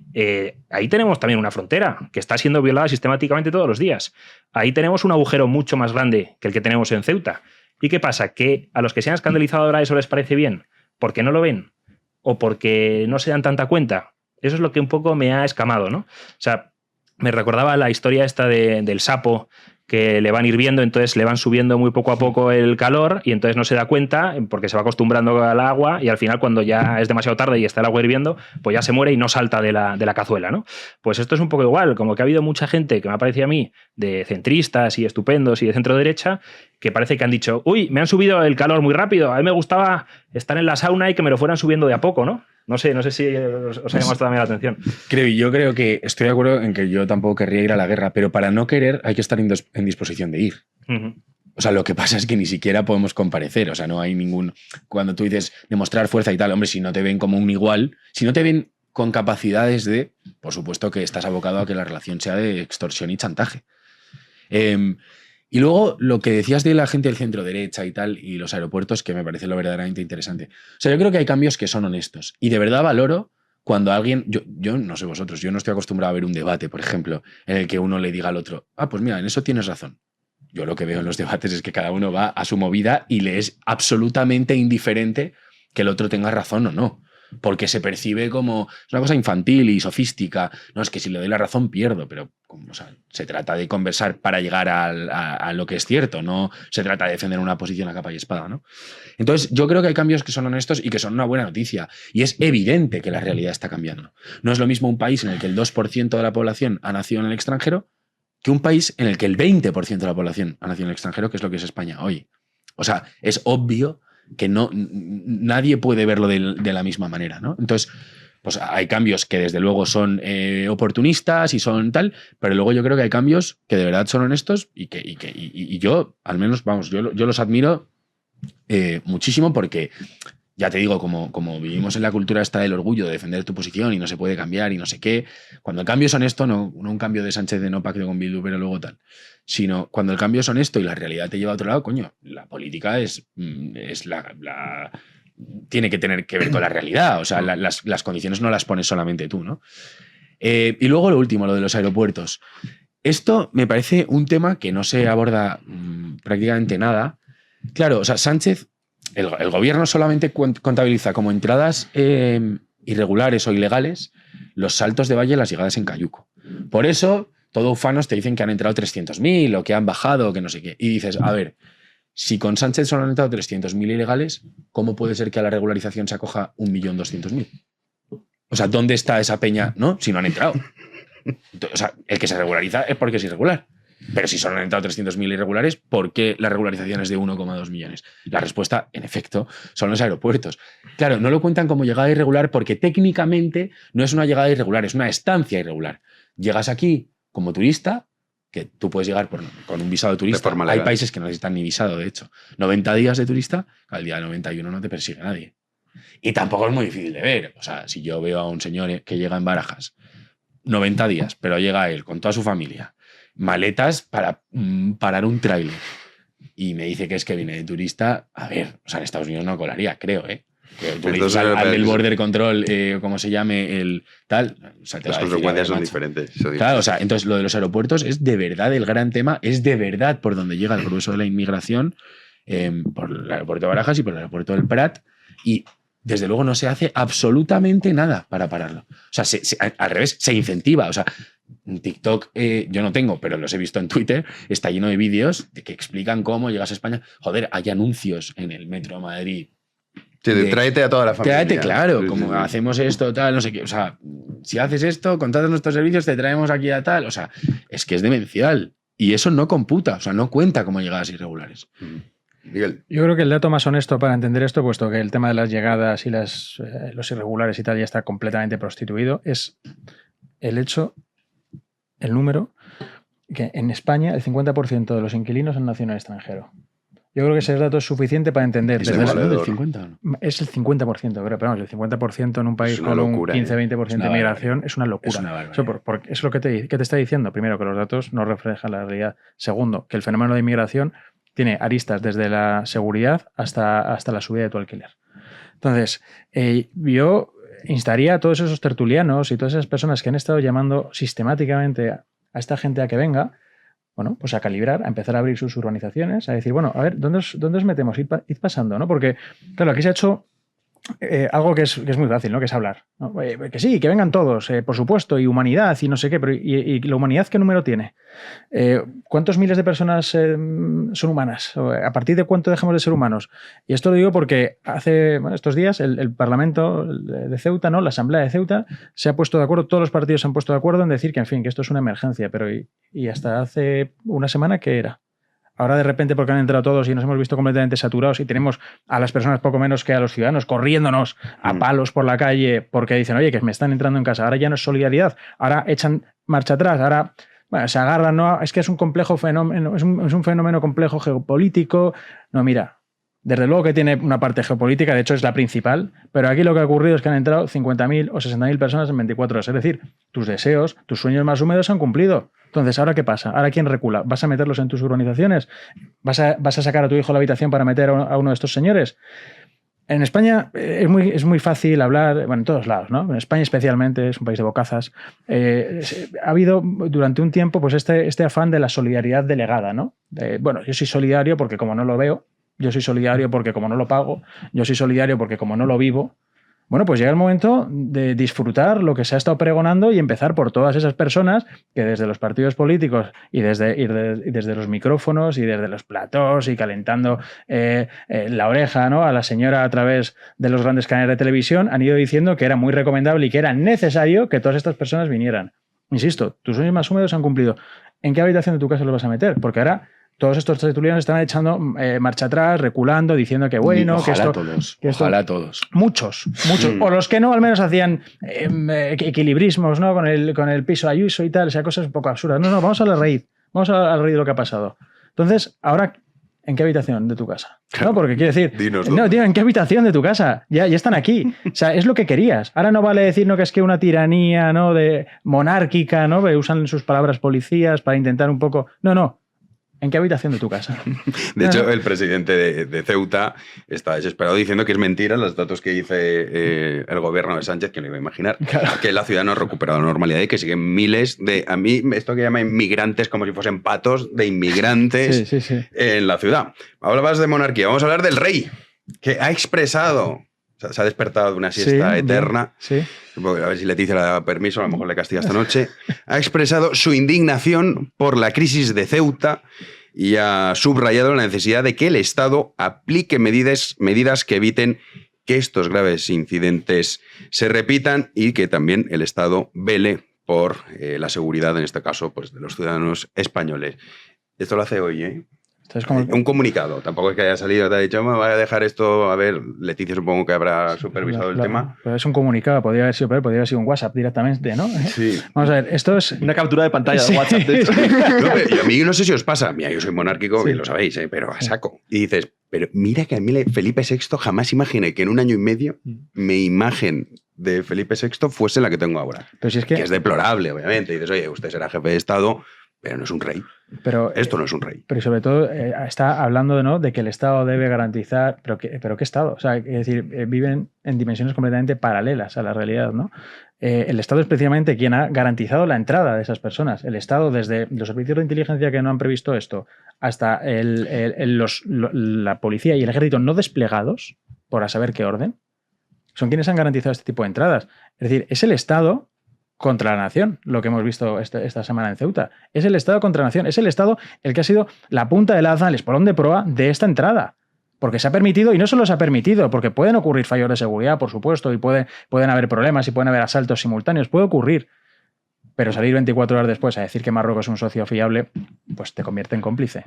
tenemos también una frontera que está siendo violada sistemáticamente todos los días. Ahí tenemos un agujero mucho más grande que el que tenemos en Ceuta. ¿Y qué pasa? Que a los que se han escandalizado ahora eso les parece bien, porque no lo ven o porque no se dan tanta cuenta. Eso es lo que un poco me ha escamado, ¿no? O sea, me recordaba la historia esta del sapo, que le van hirviendo, entonces le van subiendo muy poco a poco el calor y entonces no se da cuenta porque se va acostumbrando al agua y al final cuando ya es demasiado tarde y está el agua hirviendo, pues ya se muere y no salta de la cazuela, ¿no? Pues esto es un poco igual, como que ha habido mucha gente que me ha parecido a mí de centristas y estupendos y de centro derecha que parece que han dicho, uy, me han subido el calor muy rápido, a mí me gustaba estar en la sauna y que me lo fueran subiendo de a poco, ¿no? No sé si os ha llamado también la atención. Yo creo que estoy de acuerdo en que yo tampoco querría ir a la guerra, pero para no querer hay que estar en disposición de ir. Uh-huh. O sea, lo que pasa es que ni siquiera podemos comparecer. O sea, no hay ningún... Cuando tú dices demostrar fuerza y tal, hombre, si no te ven como un igual, si no te ven con capacidades de... Por supuesto que estás abocado a que la relación sea de extorsión y chantaje. Y luego lo que decías de la gente del centro derecha y tal, y los aeropuertos, que me parece lo verdaderamente interesante. O sea, yo creo que hay cambios que son honestos. Y de verdad valoro cuando alguien... Yo no sé vosotros, yo no estoy acostumbrado a ver un debate, por ejemplo, en el que uno le diga al otro, pues mira, en eso tienes razón. yo lo que veo en los debates es que cada uno va a su movida y le es absolutamente indiferente que el otro tenga razón o no. Porque se percibe como es una cosa infantil y sofística. No, es que si le doy la razón pierdo, pero o sea, se trata de conversar para llegar a lo que es cierto, no se trata de defender una posición a capa y espada, ¿no? Entonces, yo creo que hay cambios que son honestos y que son una buena noticia. Y es evidente que la realidad está cambiando. No es lo mismo un país en el que el 2% de la población ha nacido en el extranjero que un país en el que el 20% de la población ha nacido en el extranjero, que es lo que es España hoy. O sea, es obvio que nadie puede verlo de la misma manera, ¿no? Entonces, pues hay cambios que desde luego son oportunistas y son tal, pero luego yo creo que hay cambios que de verdad son honestos y yo, al menos, vamos, yo los admiro muchísimo porque, ya te digo, como vivimos en la cultura esta del orgullo de defender tu posición y no se puede cambiar y no sé qué, cuando el cambio es honesto, no un cambio de Sánchez de no pacto con Bildu, pero luego tal, sino cuando el cambio es honesto y la realidad te lleva a otro lado, coño, la política tiene que tener que ver con la realidad, o sea, las condiciones no las pones solamente tú, ¿no? Y luego lo último, lo de los aeropuertos. Esto me parece un tema que no se aborda prácticamente nada. Claro, o sea, Sánchez, el gobierno solamente contabiliza como entradas irregulares o ilegales los saltos de valle y las llegadas en cayuco. Por eso, todos ufanos te dicen que han entrado 300.000 o que han bajado o que no sé qué. Y dices, a ver, si con Sánchez solo han entrado 300.000 ilegales, ¿cómo puede ser que a la regularización se acoja 1.200.000? O sea, ¿dónde está esa peña, no? Si no han entrado. O sea, el que se regulariza es porque es irregular. Pero si solo han entrado 300.000 irregulares, ¿por qué la regularización es de 1,2 millones? La respuesta, en efecto, son los aeropuertos. Claro, no lo cuentan como llegada irregular porque técnicamente no es una llegada irregular, es una estancia irregular. Llegas aquí como turista, que tú puedes llegar con un visado de turista. Hay países que no necesitan ni visado, de hecho. 90 días de turista, al día 91 no te persigue nadie. Y tampoco es muy difícil de ver. O sea, si yo veo a un señor que llega en Barajas 90 días, pero llega él con toda su familia, maletas para parar un tráiler, y me dice que es que viene de turista, a ver, o sea, en Estados Unidos no colaría, creo, ¿eh? Que tú le dices al del border control, como se llame, el tal. O sea, las consecuencias son diferentes. Claro, o sea, entonces lo de los aeropuertos es de verdad el gran tema, es de verdad por donde llega el grueso de la inmigración, por el aeropuerto de Barajas y por el aeropuerto del Prat, y desde luego no se hace absolutamente nada para pararlo. O sea, al revés, se incentiva. O sea, TikTok yo no tengo, pero los he visto en Twitter, está lleno de vídeos que explican cómo llegas a España. Joder, hay anuncios en el metro de Madrid. Sí, tráete a toda la familia. Tráete, claro, como hacemos esto, tal, no sé qué. O sea, si haces esto, contratas nuestros servicios, te traemos aquí a tal. O sea, es que es demencial. Y eso no computa, o sea, no cuenta como llegadas irregulares. Miguel. Yo creo que el dato más honesto para entender esto, puesto que el tema de las llegadas y los irregulares y tal ya está completamente prostituido, es el número, que en España el 50% de los inquilinos han nacido en el extranjero. Yo creo que ese dato es suficiente para entender. ¿Es del 50? Es el 50%, creo, pero vamos, el 50% en un país con un 15-20% de inmigración es una locura. Es una barbaridad. Es lo que te está diciendo. Primero, que los datos no reflejan la realidad. Segundo, que el fenómeno de inmigración tiene aristas desde la seguridad hasta la subida de tu alquiler. Entonces, yo instaría a todos esos tertulianos y todas esas personas que han estado llamando sistemáticamente a esta gente a que venga, bueno, pues a calibrar, a empezar a abrir sus urbanizaciones, a decir, bueno, a ver, ¿dónde os metemos? Id pasando, ¿no? Porque, claro, aquí se ha hecho algo que es muy fácil, ¿no? Que es hablar, ¿no? Que sí, que vengan todos, por supuesto, y humanidad y no sé qué, pero ¿y la humanidad qué número tiene? ¿Cuántos miles de personas son humanas? ¿A partir de cuánto dejamos de ser humanos? Y esto lo digo porque estos días el Parlamento de Ceuta, ¿no? La Asamblea de Ceuta se ha puesto de acuerdo, todos los partidos se han puesto de acuerdo en decir que, en fin, que esto es una emergencia, pero y hasta hace una semana, ¿qué era? Ahora de repente, porque han entrado todos y nos hemos visto completamente saturados y tenemos a las personas poco menos que a los ciudadanos corriéndonos a palos por la calle porque dicen, oye, que me están entrando en casa, ahora ya no es solidaridad, ahora echan marcha atrás, ahora se agarran, no, es que es un complejo fenómeno, es un fenómeno complejo geopolítico. No, mira, desde luego que tiene una parte geopolítica, de hecho es la principal, pero aquí lo que ha ocurrido es que han entrado 50.000 o 60.000 personas en 24 horas, es decir, tus deseos, tus sueños más húmedos se han cumplido. Entonces, ¿ahora qué pasa? ¿Ahora quién recula? ¿Vas a meterlos en tus urbanizaciones? ¿Vas a sacar a tu hijo a la habitación para meter a uno de estos señores? En España es muy fácil hablar, bueno, en todos lados, ¿no? En España especialmente, es un país de bocazas. Ha habido durante un tiempo pues este afán de la solidaridad delegada, ¿no? Bueno, yo soy solidario porque como no lo veo, yo soy solidario porque como no lo pago, yo soy solidario porque como no lo vivo. Bueno, pues llega el momento de disfrutar lo que se ha estado pregonando y empezar por todas esas personas que desde los partidos políticos y desde los micrófonos y desde los platós y calentando la oreja, ¿no?, a la señora a través de los grandes canales de televisión han ido diciendo que era muy recomendable y que era necesario que todas estas personas vinieran. Insisto, tus sueños más húmedos se han cumplido. ¿En qué habitación de tu casa los vas a meter? Porque ahora todos estos tertulianos están echando marcha atrás, reculando, diciendo que bueno, ojalá todos. Muchos. O los que no, al menos hacían equilibrismos, ¿no? Con el piso Ayuso y tal, o sea, cosas un poco absurdas. No, vamos a la raíz. Vamos a la raíz de lo que ha pasado. Entonces, ahora, ¿en qué habitación de tu casa? No, porque quiero decir, tío, ¿en qué habitación de tu casa? Ya están aquí. O sea, es lo que querías. Ahora no vale decir, no, que es que una tiranía, ¿no?, de monárquica, ¿no?, que usan sus palabras policías para intentar un poco. No. ¿En qué habitación de tu casa? De hecho, el presidente de Ceuta está desesperado diciendo que es mentira los datos que dice el gobierno de Sánchez, que no iba a imaginar, claro, que la ciudad no ha recuperado la normalidad y que siguen miles de, a mí, esto que llaman inmigrantes, como si fuesen patos de inmigrantes en la ciudad. Hablabas de monarquía, vamos a hablar del rey, que ha expresado, o sea, se ha despertado de una siesta eterna. Sí. A ver si Leticia le da permiso, a lo mejor le castiga esta noche. Ha expresado su indignación por la crisis de Ceuta y ha subrayado la necesidad de que el Estado aplique medidas que eviten que estos graves incidentes se repitan y que también el Estado vele por la seguridad, en este caso, pues, de los ciudadanos españoles. Esto lo hace hoy, ¿eh? Un comunicado, tampoco es que haya salido, te ha dicho, me voy a dejar esto, a ver, Leticia supongo que habrá supervisado el tema. Pero es un comunicado, podría haber sido un WhatsApp directamente, ¿no? Sí. Vamos a ver, esto es... Una captura de pantalla de WhatsApp, de hecho. No, y a mí no sé si os pasa, mira, yo soy monárquico, bien lo sabéis, pero a saco. Y dices, pero mira que a mí Felipe VI jamás imaginé que en un año y medio mi imagen de Felipe VI fuese la que tengo ahora. Pero si es que es deplorable, obviamente. Y dices, oye, usted será jefe de Estado, pero no es un rey. Esto no es un rey. Pero sobre todo está hablando de que el Estado debe garantizar... ¿Pero qué Estado? O sea, es decir, viven en dimensiones completamente paralelas a la realidad, ¿no? El Estado es precisamente quien ha garantizado la entrada de esas personas. El Estado, desde los servicios de inteligencia que no han previsto esto, hasta la policía y el ejército no desplegados, por a saber qué orden, son quienes han garantizado este tipo de entradas. Es decir, es el Estado contra la nación, lo que hemos visto esta semana en Ceuta. Es el Estado contra la nación. Es el Estado el que ha sido la punta de lanza, el espolón de proa de esta entrada. Porque se ha permitido, y no solo se ha permitido, porque pueden ocurrir fallos de seguridad, por supuesto, y pueden haber problemas y pueden haber asaltos simultáneos, puede ocurrir. Pero salir 24 horas después a decir que Marruecos es un socio fiable, pues te convierte en cómplice.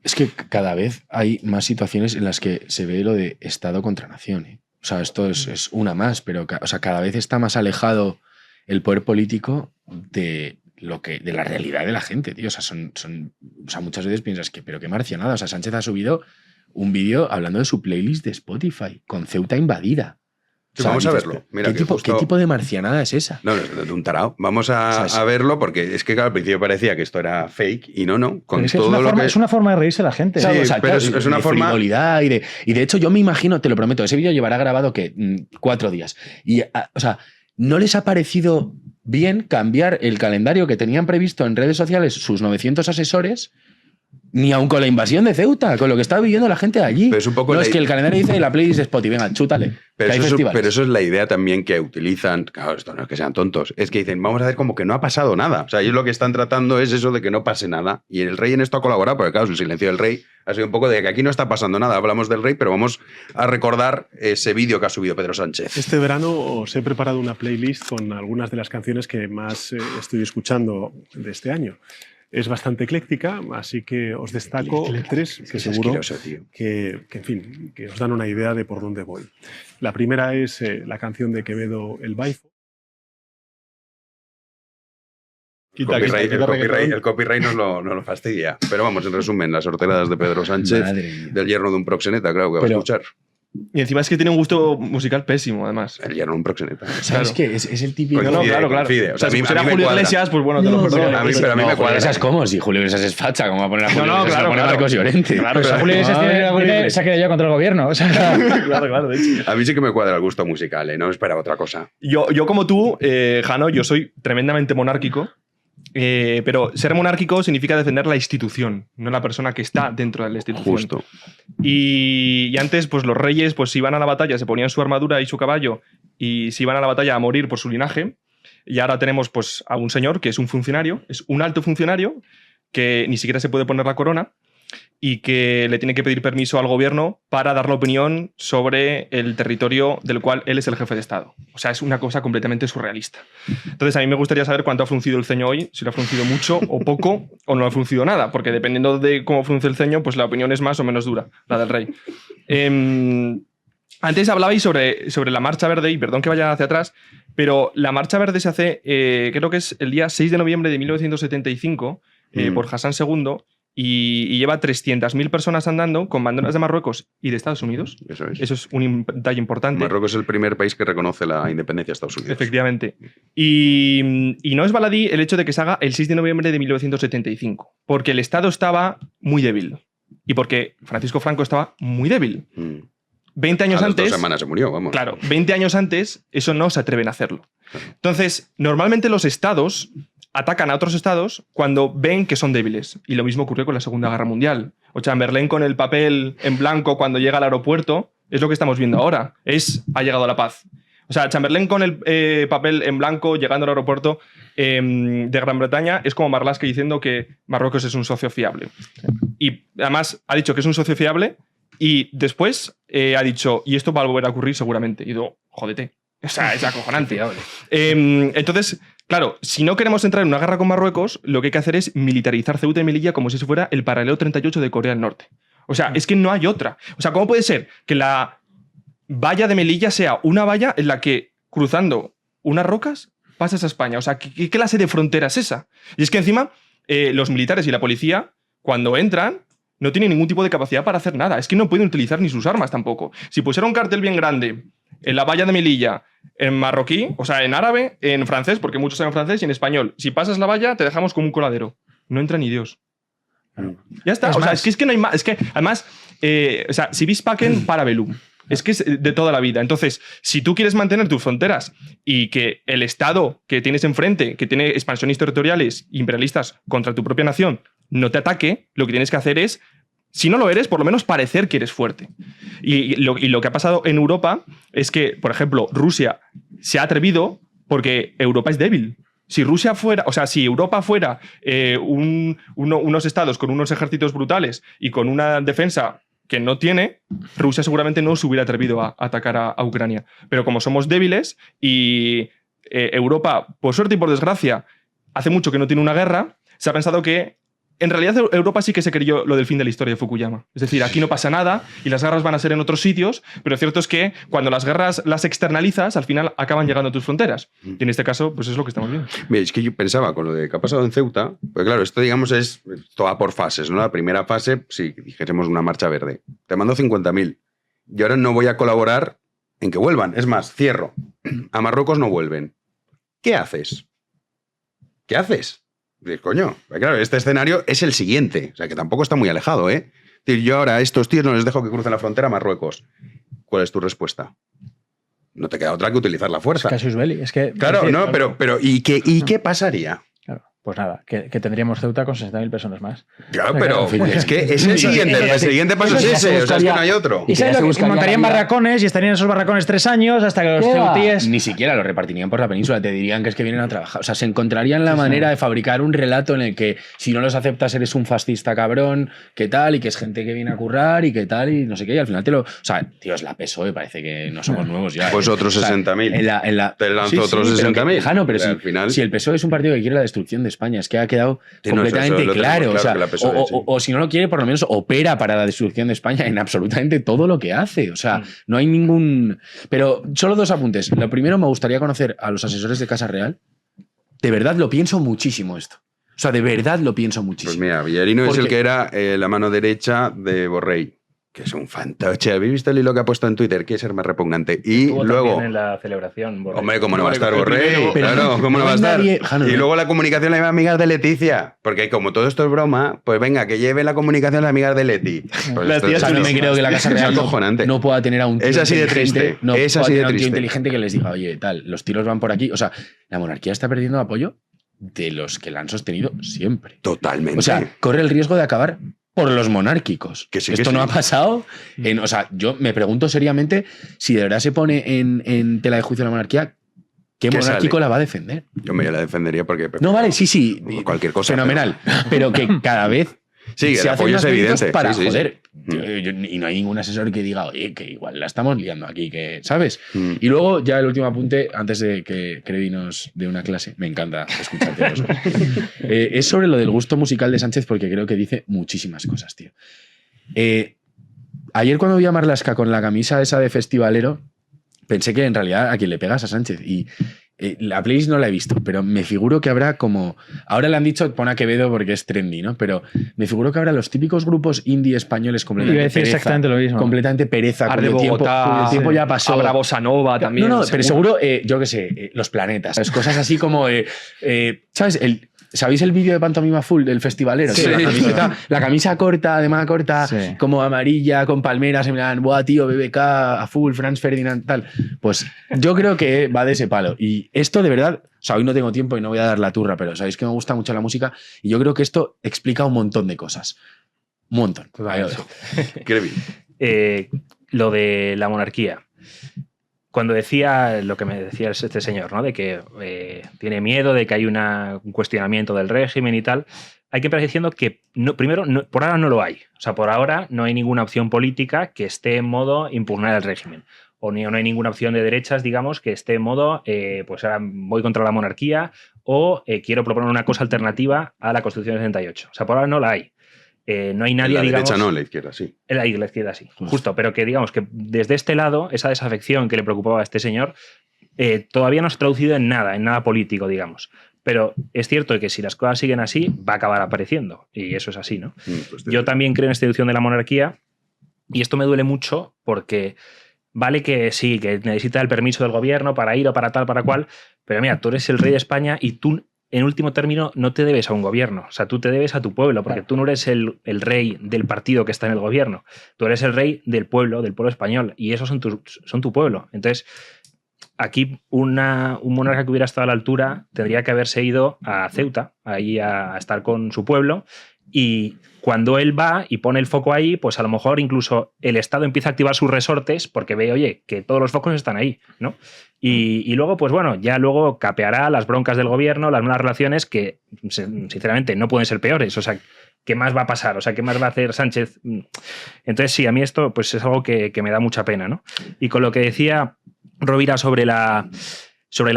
Es que cada vez hay más situaciones en las que se ve lo de Estado contra nación, ¿eh? O sea, esto es una más, pero cada vez está más alejado el poder político de la realidad de la gente, tío. O sea, muchas veces piensas que, pero qué marcianada. O sea, Sánchez ha subido un vídeo hablando de su playlist de Spotify, con Ceuta invadida. Sí, vamos a verlo. Mira, ¿Qué tipo de marcianada es esa? No, de un tarao. Vamos a verlo porque es que claro, al principio parecía que esto era fake y no. Con todo es una forma de reírse la gente. Sí, pero es una forma... frivolidad y de hecho yo me imagino, te lo prometo, ese vídeo llevará grabado 4 días. Y, o sea, ¿no les ha parecido bien cambiar el calendario que tenían previsto en redes sociales sus 900 asesores? Ni aun con la invasión de Ceuta, con lo que está viviendo la gente de allí. Pero es un poco es que el calendario dice la playlist de Spotify, venga, chútale. Pero eso es la idea también que utilizan. Claro, esto no es que sean tontos. Es que dicen, vamos a hacer como que no ha pasado nada. O sea, ellos lo que están tratando es eso de que no pase nada. Y el rey en esto ha colaborado, porque claro, el silencio del rey ha sido un poco de que aquí no está pasando nada. Hablamos del rey, pero vamos a recordar ese vídeo que ha subido Pedro Sánchez. Este verano os he preparado una playlist con algunas de las canciones que más estoy escuchando de este año. Es bastante ecléctica, así que os destaco 3 que seguro que, en fin, que os dan una idea de por dónde voy. La primera es la canción de Quevedo, El Baifo. El copyright nos lo fastidia. Pero vamos, en resumen, las horteradas de Pedro Sánchez, del yerno de un proxeneta, claro que va a escuchar. Y encima es que tiene un gusto musical pésimo, además. El yerno un proxeneta. ¿Sabes qué? Es el típico... Coincide, claro. coincide. O sea, si a pusiera mí me Julio cuadra. Iglesias, pues bueno, te lo perdono. A mí me cuadra. Iglesias, ¿cómo? Si Julio Iglesias es facha, ¿cómo va a poner a Julio No, Iglesias? claro, Lo pone claro. Marcos Llorente. Claro, Pues Julio Iglesias se ha quedado ya contra el gobierno. O sea, claro, de hecho. A mí sí que me cuadra el gusto musical, no me esperaba otra cosa. Yo como tú, Jano, yo soy tremendamente monárquico, pero ser monárquico significa defender la institución, no la persona que está dentro de la institución. Justo. Y antes, pues los reyes, pues si iban a la batalla, se ponían su armadura y su caballo y se iban a la batalla a morir por su linaje. Y ahora tenemos pues a un señor que es un funcionario, es un alto funcionario que ni siquiera se puede poner la corona y que le tiene que pedir permiso al gobierno para dar la opinión sobre el territorio del cual él es el jefe de Estado. O sea, es una cosa completamente surrealista. Entonces, a mí me gustaría saber cuánto ha fruncido el ceño hoy, si lo ha fruncido mucho o poco, o no ha fruncido nada, porque dependiendo de cómo frunce el ceño, pues la opinión es más o menos dura, la del rey. Antes hablabais sobre la Marcha Verde, y perdón que vaya hacia atrás, pero la Marcha Verde se hace, creo que es el día 6 de noviembre de 1975, por Hassan II, y lleva 300.000 personas andando con banderas de Marruecos y de Estados Unidos. Eso es un detalle importante. Marruecos es el primer país que reconoce la independencia de Estados Unidos. Efectivamente. Y no es baladí el hecho de que se haga el 6 de noviembre de 1975, porque el Estado estaba muy débil y porque Francisco Franco estaba muy débil. 20 años antes... 2 semanas se murió, vamos. Claro, 20 años antes eso no se atreven a hacerlo. Entonces, normalmente los estados atacan a otros estados cuando ven que son débiles. Y lo mismo ocurrió con la Segunda Guerra Mundial. O Chamberlain con el papel en blanco cuando llega al aeropuerto, es lo que estamos viendo ahora. Ha llegado la paz. O sea, Chamberlain con el papel en blanco llegando al aeropuerto de Gran Bretaña es como Marlaska diciendo que Marruecos es un socio fiable. Y además ha dicho que es un socio fiable y después ha dicho, y esto va a volver a ocurrir seguramente. Y digo, jódete. O sea, es acojonante. Entonces, claro, si no queremos entrar en una guerra con Marruecos, lo que hay que hacer es militarizar Ceuta y Melilla como si fuera el paralelo 38 de Corea del Norte. O sea, es que no hay otra. O sea, ¿cómo puede ser que la valla de Melilla sea una valla en la que, cruzando unas rocas, pasas a España? O sea, ¿qué clase de frontera es esa? Y es que encima, los militares y la policía, cuando entran, no tienen ningún tipo de capacidad para hacer nada. Es que no pueden utilizar ni sus armas tampoco. Si pusiera un cartel bien grande en la valla de Melilla, en marroquí, o sea, en árabe, en francés, porque muchos saben francés, y en español, si pasas la valla, te dejamos como un coladero. No entra ni Dios. Ya está. O sea, es que no hay más. Es que, además, o sea, si vis pacem para velum. Es que es de toda la vida. Entonces, si tú quieres mantener tus fronteras y que el Estado que tienes enfrente, que tiene expansiones territoriales imperialistas contra tu propia nación, no te ataque, lo que tienes que hacer es, si no lo eres, por lo menos parecer que eres fuerte. Y lo que ha pasado en Europa es que, por ejemplo, Rusia se ha atrevido porque Europa es débil. Si Rusia fuera, o sea, si Europa fuera unos estados con unos ejércitos brutales y con una defensa que no tiene, Rusia seguramente no se hubiera atrevido a atacar a Ucrania. Pero como somos débiles y Europa, por suerte y por desgracia, hace mucho que no tiene una guerra, se ha pensado que en realidad Europa sí que se creyó lo del fin de la historia de Fukuyama. Es decir, aquí no pasa nada y las guerras van a ser en otros sitios, pero cierto es que cuando las guerras las externalizas, al final acaban llegando a tus fronteras. Y en este caso, pues es lo que estamos viendo. Mira, es que yo pensaba con lo de que ha pasado en Ceuta, pues claro, esto digamos esto va por fases, ¿no? La primera fase, si dijésemos una marcha verde, te mando 50.000. Y ahora no voy a colaborar en que vuelvan. Es más, cierro. A Marruecos no vuelven. ¿Qué haces? ¿Qué haces? Dices, coño, claro, este escenario es el siguiente, o sea que tampoco está muy alejado, ¿eh? Es decir, yo ahora a estos tíos no les dejo que crucen la frontera a Marruecos. ¿Cuál es tu respuesta? No te queda otra que utilizar la fuerza. Casus belli. Es que, claro, decir, no, pero ¿y qué pasaría? Claro, pues nada, que tendríamos Ceuta con 60.000 personas más. Claro, pero es que es el siguiente paso es ese, o sea, es que no hay otro. Y sabes lo que montarían barracones y estarían en esos barracones 3 años hasta que los ceutíes... Ni siquiera lo repartirían por la península, te dirían que es que vienen a trabajar. O sea, se encontrarían la manera de fabricar un relato en el que si no los aceptas eres un fascista cabrón, qué tal, y que es gente que viene a currar y qué tal, y no sé qué, y al final te lo... O sea, tío, es la PSOE, parece que no somos nuevos ya. Pues otros 60.000. Te lanzo otros 60.000. Jano, pero al final... si el PSOE es un partido que quiere la destrucción de España, es que ha quedado completamente claro. O sea, o si no lo quiere, por lo menos opera para la destrucción de España en absolutamente todo lo que hace. O sea, no hay ningún... Pero solo 2 apuntes. Lo primero, me gustaría conocer a los asesores de Casa Real. De verdad lo pienso muchísimo esto. O sea, de verdad lo pienso muchísimo. Pues mira, Villarino es el que era la mano derecha de Borrell. que es un fantoche. ¿Habéis visto el hilo que ha puesto en Twitter? Quiere ser más repugnante. Y Estuvo luego... también en la celebración. Borrell. Hombre, ¿cómo no va a estar El Borrell? primero, Claro, ¿cómo no va a estar? nadie- Y luego la comunicación la lleva amigas de Leticia. Porque como todo esto es broma, pues venga, que lleve la comunicación las amigas de Leti. Pues Las esto tías O sea, no me Buenísimo. creo que la Casa es Real acojonante. no pueda tener a un tío Es así de inteligente, triste, no es pueda así de tener a un tío triste. inteligente que les diga, oye, tal, los tiros van por aquí. O sea, la monarquía está perdiendo apoyo de los que la han sostenido siempre. Totalmente. O sea, corre el riesgo de acabar por los monárquicos. Que sí, Esto que no sí. ha pasado. O sea, yo me pregunto seriamente si de verdad se pone en tela de juicio la monarquía, ¿qué ¿Qué monárquico sale? la va a defender? yo me la defendería porque... No, vale, sí. Cualquier cosa, Fenomenal. Pero que cada vez Sí, se el hacen apoyo más es méritos evidente. para Sí, sí, sí. joder. Y no hay ningún asesor que diga, oye, que igual la estamos liando aquí, que, ¿sabes? Mm. Y luego, ya el último apunte, antes de que Crevi nos dé una clase, me encanta escucharte. Es sobre lo del gusto musical de Sánchez, porque creo que dice muchísimas cosas, tío. Ayer cuando vi a Marlaska con la camisa esa de festivalero, pensé que en realidad a quien le pegas a Sánchez. Y la playlist no la he visto, pero me figuro que habrá como... Ahora le han dicho, pon a Quevedo porque es trendy, ¿no? Pero me figuro que habrá los típicos grupos indie españoles Iba a completamente decir pereza. exactamente lo mismo. Completamente pereza. Arde cuyo Bogotá, tiempo ya pasó. Habrá Bossa Nova también. No, pero seguro, yo qué sé, los planetas. ¿Sabes? Cosas así como, ¿sabes? ¿Sabéis el vídeo de Pantomima Full del festivalero? Sí. Tío, la camisa corta, de manga corta, Sí. como amarilla, con palmeras, en plan, buah, tío, BBK, a full, Franz Ferdinand, tal. Pues yo creo que va de ese palo. Y esto de verdad, o sea, hoy no tengo tiempo y no voy a dar la turra, pero sabéis que me gusta mucho la música y yo creo que esto explica un montón de cosas. Un montón. Ahí lo dejo. Crevi. Lo de la monarquía. Cuando decía lo que me decía este señor, ¿no? De que tiene miedo, de que hay un cuestionamiento del régimen y tal, hay que empezar diciendo que primero, por ahora no lo hay. O sea, por ahora no hay ninguna opción política que esté en modo impugnar el régimen. O no hay ninguna opción de derechas, digamos, que esté en modo, pues ahora voy contra la monarquía o quiero proponer una cosa alternativa a la Constitución del 68. O sea, por ahora no la hay. No hay nadie, En la digamos... derecha no, en la izquierda sí. En la izquierda sí, justo. Pero que digamos que desde este lado, esa desafección que le preocupaba a este señor, todavía no se ha traducido en nada político, digamos. Pero es cierto que si las cosas siguen así, va a acabar apareciendo. Y eso es así, ¿no? Pues Yo también creo en esta institución de la monarquía y esto me duele mucho porque vale que sí, que necesita el permiso del gobierno para ir o para tal, para cual, pero mira, tú eres el rey de España y tú, en último término, no te debes a un gobierno. O sea, tú te debes a tu pueblo, porque tú no eres el rey del partido que está en el gobierno. Tú eres el rey del pueblo español, y esos son tu pueblo. Entonces, aquí un monarca que hubiera estado a la altura tendría que haberse ido a Ceuta, ahí a estar con su pueblo, y cuando él va y pone el foco ahí, pues a lo mejor incluso el Estado empieza a activar sus resortes porque ve, oye, que todos los focos están ahí, ¿no? Y luego, pues bueno, ya luego capeará las broncas del gobierno, las malas relaciones que, sinceramente, no pueden ser peores. O sea, ¿qué más va a pasar? O sea, ¿qué más va a hacer Sánchez? Entonces, sí, a mí esto pues es algo que me da mucha pena, ¿no? Y con lo que decía Rovira sobre la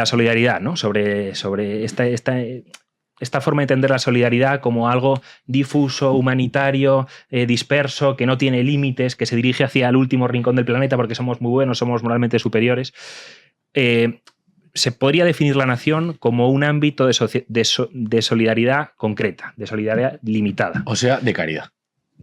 solidaridad, ¿no? Sobre esta forma de entender la solidaridad como algo difuso, humanitario, disperso, que no tiene límites, que se dirige hacia el último rincón del planeta porque somos muy buenos, somos moralmente superiores. Se podría definir la nación como un ámbito de solidaridad concreta, de solidaridad limitada. O sea, de caridad.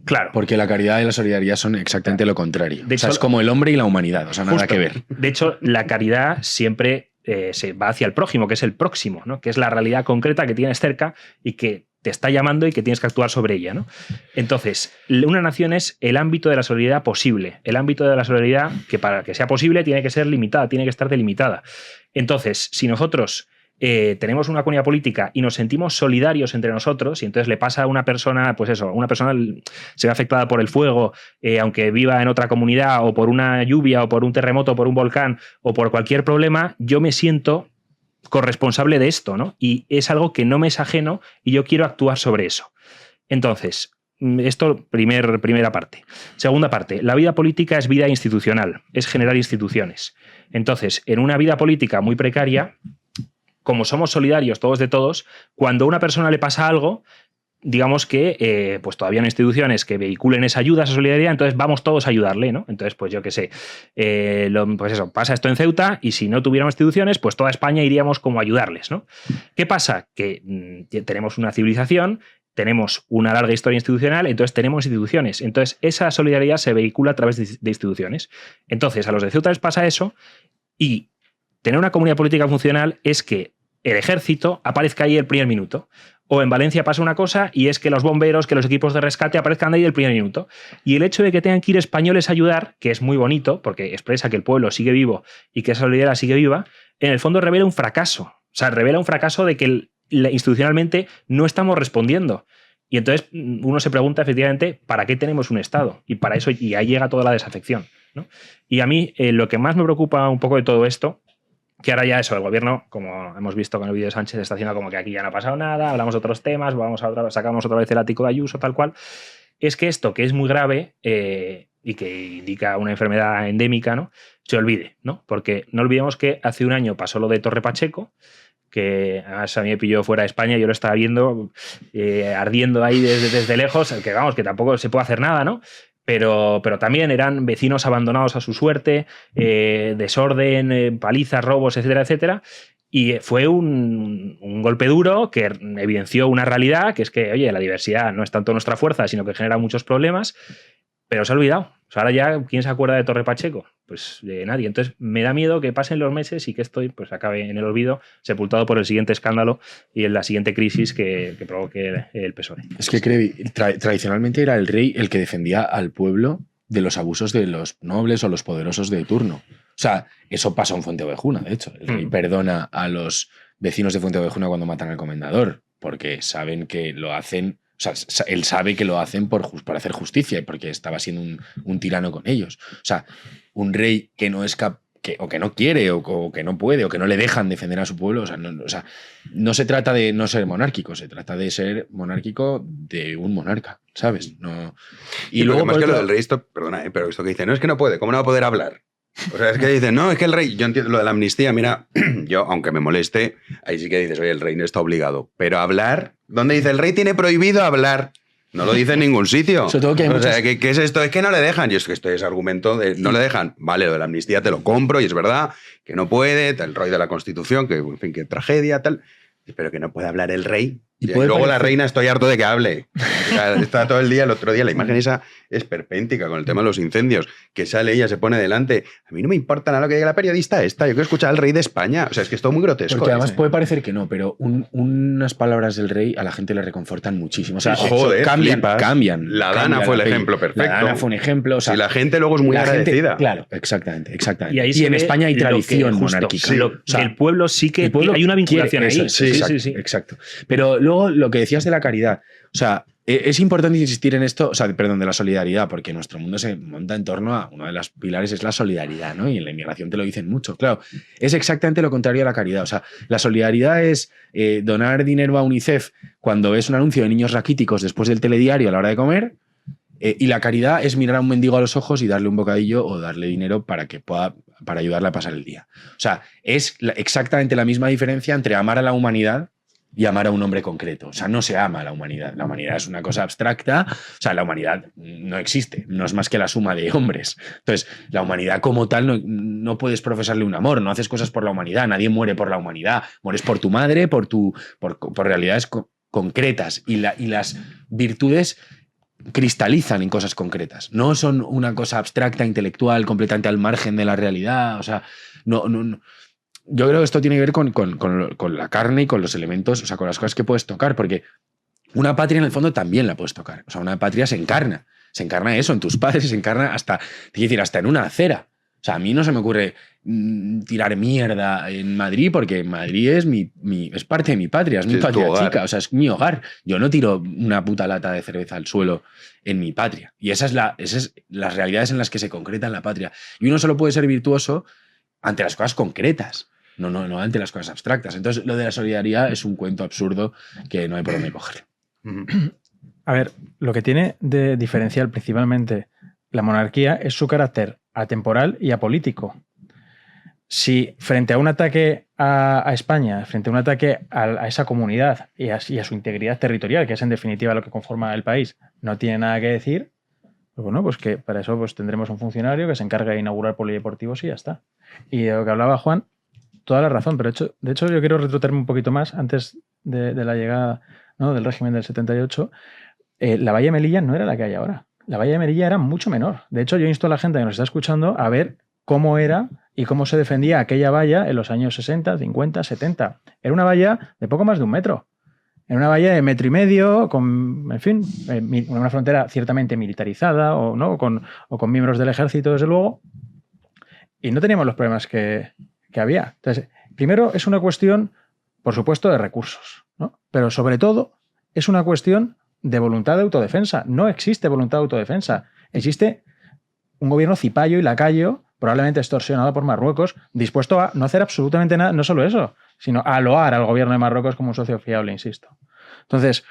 Claro. Porque la caridad y la solidaridad son exactamente lo contrario. De o sea, hecho, es como el hombre y la humanidad, o sea, nada justo. que ver. De hecho, la caridad siempre se va hacia el prójimo, que es el próximo, ¿no? Que es la realidad concreta que tienes cerca y que te está llamando y que tienes que actuar sobre ella, ¿no? Entonces, una nación es el ámbito de la solidaridad posible. El ámbito de la solidaridad que para que sea posible tiene que ser limitada, tiene que estar delimitada. Entonces, si nosotros tenemos una comunidad política y nos sentimos solidarios entre nosotros y entonces le pasa a una persona, pues eso, una persona se ve afectada por el fuego, aunque viva en otra comunidad o por una lluvia o por un terremoto o por un volcán o por cualquier problema, yo me siento corresponsable de esto, ¿no? Y es algo que no me es ajeno y yo quiero actuar sobre eso. Entonces, esto, primera parte. Segunda parte, la vida política es vida institucional, es generar instituciones. Entonces, en una vida política muy precaria, como somos solidarios todos de todos, cuando a una persona le pasa algo, digamos que pues todavía no hay instituciones que vehiculen esa ayuda, esa solidaridad, entonces vamos todos a ayudarle, ¿no? Entonces, pues yo qué sé, pues eso, pasa esto en Ceuta y si no tuviéramos instituciones, pues toda España iríamos como a ayudarles, ¿no? ¿Qué pasa? Que tenemos una civilización, tenemos una larga historia institucional, entonces tenemos instituciones. Entonces, esa solidaridad se vehicula a través de instituciones. Entonces, a los de Ceuta les pasa eso, y tener una comunidad política funcional es que el ejército aparezca ahí el primer minuto. O en Valencia pasa una cosa y es que los bomberos, que los equipos de rescate aparezcan ahí el primer minuto. Y el hecho de que tengan que ir españoles a ayudar, que es muy bonito, porque expresa que el pueblo sigue vivo y que esa solidaridad sigue viva, en el fondo revela un fracaso. O sea, revela un fracaso de que institucionalmente no estamos respondiendo. Y entonces uno se pregunta efectivamente, ¿para qué tenemos un Estado? Y para eso, y ahí llega toda la desafección, ¿no? Y a mí lo que más me preocupa un poco de todo esto, que ahora ya eso, el gobierno, como hemos visto con el vídeo de Sánchez, está haciendo como que aquí ya no ha pasado nada, hablamos de otros temas, sacamos otra vez el ático de Ayuso, tal cual, es que esto, que es muy grave y que indica una enfermedad endémica, ¿no?, se olvide, ¿no? Porque no olvidemos que hace un año pasó lo de Torre Pacheco, que además a mí me pilló fuera de España, yo lo estaba viendo ardiendo ahí desde lejos, que vamos, que tampoco se puede hacer nada, ¿no? Pero también eran vecinos abandonados a su suerte, desorden, palizas, robos, etcétera, etcétera. Y fue un golpe duro que evidenció una realidad, que es que, oye, la diversidad no es tanto nuestra fuerza, sino que genera muchos problemas, pero se ha olvidado. O sea, ahora ya, ¿quién se acuerda de Torre Pacheco? Pues de nadie. Entonces, me da miedo que pasen los meses y que esto pues, acabe en el olvido, sepultado por el siguiente escándalo y en la siguiente crisis que provoque el PSOE. Es que tradicionalmente era el rey el que defendía al pueblo de los abusos de los nobles o los poderosos de turno. O sea, eso pasa en Fuenteovejuna, de hecho. El rey perdona a los vecinos de Fuenteovejuna cuando matan al comendador, porque saben que lo hacen. O sea, él sabe que lo hacen por hacer justicia, porque estaba siendo un tirano con ellos. O sea, un rey que no es o que no quiere, o que no puede, o que no le dejan defender a su pueblo. O sea, no se trata de no ser monárquico, se trata de ser monárquico de un monarca, ¿sabes? No. Y luego más que lo del rey, perdona, pero esto que dice, no es que no puede, ¿cómo no va a poder hablar? O sea, es que dicen, no, es que el rey, yo entiendo lo de la amnistía, mira, yo, aunque me moleste, ahí sí que dices, oye, el rey no está obligado. Pero hablar, ¿dónde dice el rey tiene prohibido hablar? No lo dice en ningún sitio. Sobre todo que hay sea, ¿qué es esto? Es que no le dejan. Y es que esto es argumento de no le dejan. Vale, lo de la amnistía te lo compro y es verdad que no puede, el rollo de la Constitución, que en fin, que tragedia, tal. Pero que no puede hablar el rey. Y luego la reina, estoy harto de que hable. O sea, está todo el día, el otro día, la imagen esa es perpéntica con el tema de los incendios, que sale ella, se pone delante. A mí no me importa nada lo que diga la periodista esta, yo quiero escuchar al rey de España. O sea, es que es todo muy grotesco. Porque además puede parecer que no, pero unas palabras del rey a la gente le reconfortan muchísimo. O sea, joder, cambian. La Dana fue el ejemplo perfecto. La Dana fue un ejemplo. O sea, y la gente luego es muy agradecida. Claro, exactamente. Y en España hay tradición monárquica. Sí, o sea, el pueblo sí que hay una vinculación ahí. Sí, exacto. Pero luego lo que decías de la caridad, o sea, es importante insistir en esto, o sea, perdón, de la solidaridad, porque nuestro mundo se monta en torno a uno de los pilares es la solidaridad, ¿no? Y en la inmigración te lo dicen mucho, claro. Es exactamente lo contrario a la caridad, o sea, la solidaridad es donar dinero a UNICEF cuando ves un anuncio de niños raquíticos después del telediario a la hora de comer, y la caridad es mirar a un mendigo a los ojos y darle un bocadillo o darle dinero para ayudarle a pasar el día. O sea, es exactamente la misma diferencia entre amar a la humanidad y amar a un hombre concreto. O sea, no se ama a la humanidad. La humanidad es una cosa abstracta. O sea, la humanidad no existe. No es más que la suma de hombres. Entonces, la humanidad como tal no puedes profesarle un amor. No haces cosas por la humanidad. Nadie muere por la humanidad. Mueres por tu madre, por realidades concretas. Y las virtudes cristalizan en cosas concretas. No son una cosa abstracta, intelectual, completamente al margen de la realidad. O sea, no. Yo creo que esto tiene que ver con la carne y con los elementos, o sea, con las cosas que puedes tocar, porque una patria en el fondo también la puedes tocar. O sea, una patria se encarna eso en tus padres, se encarna hasta en una acera. O sea, a mí no se me ocurre tirar mierda en Madrid, porque Madrid es parte de mi patria, es mi patria chica, o sea, es mi hogar. Yo no tiro una puta lata de cerveza al suelo en mi patria. Y esas son las realidades en las que se concreta la patria. Y uno solo puede ser virtuoso ante las cosas concretas. No ante las cosas abstractas. Entonces, lo de la solidaridad es un cuento absurdo que no hay por dónde cogerlo. A ver, lo que tiene de diferencial principalmente la monarquía es su carácter atemporal y apolítico. Si frente a un ataque a España, frente a un ataque a esa comunidad y a su integridad territorial, que es en definitiva lo que conforma el país, no tiene nada que decir, pues bueno, pues que para eso pues tendremos un funcionario que se encargue de inaugurar polideportivos y ya está. Y de lo que hablaba Juan, toda la razón, pero de hecho yo quiero retrotraerme un poquito más antes de la llegada, ¿no?, del régimen del 78, la valla de Melilla no era la que hay ahora. La valla de Melilla era mucho menor. De hecho, yo insto a la gente que nos está escuchando a ver cómo era y cómo se defendía aquella valla en los años 60, 50, 70. Era una valla de poco más de 1 metro. Era una valla de 1,5 metros, con, en fin, una frontera ciertamente militarizada o, ¿no?, o con miembros del ejército, desde luego. Y no teníamos los problemas que había. Entonces, primero es una cuestión, por supuesto, de recursos, ¿no? Pero sobre todo es una cuestión de voluntad de autodefensa. No existe voluntad de autodefensa. Existe un gobierno cipayo y lacayo, probablemente extorsionado por Marruecos, dispuesto a no hacer absolutamente nada, no solo eso, sino a loar al gobierno de Marruecos como un socio fiable, insisto. Entonces,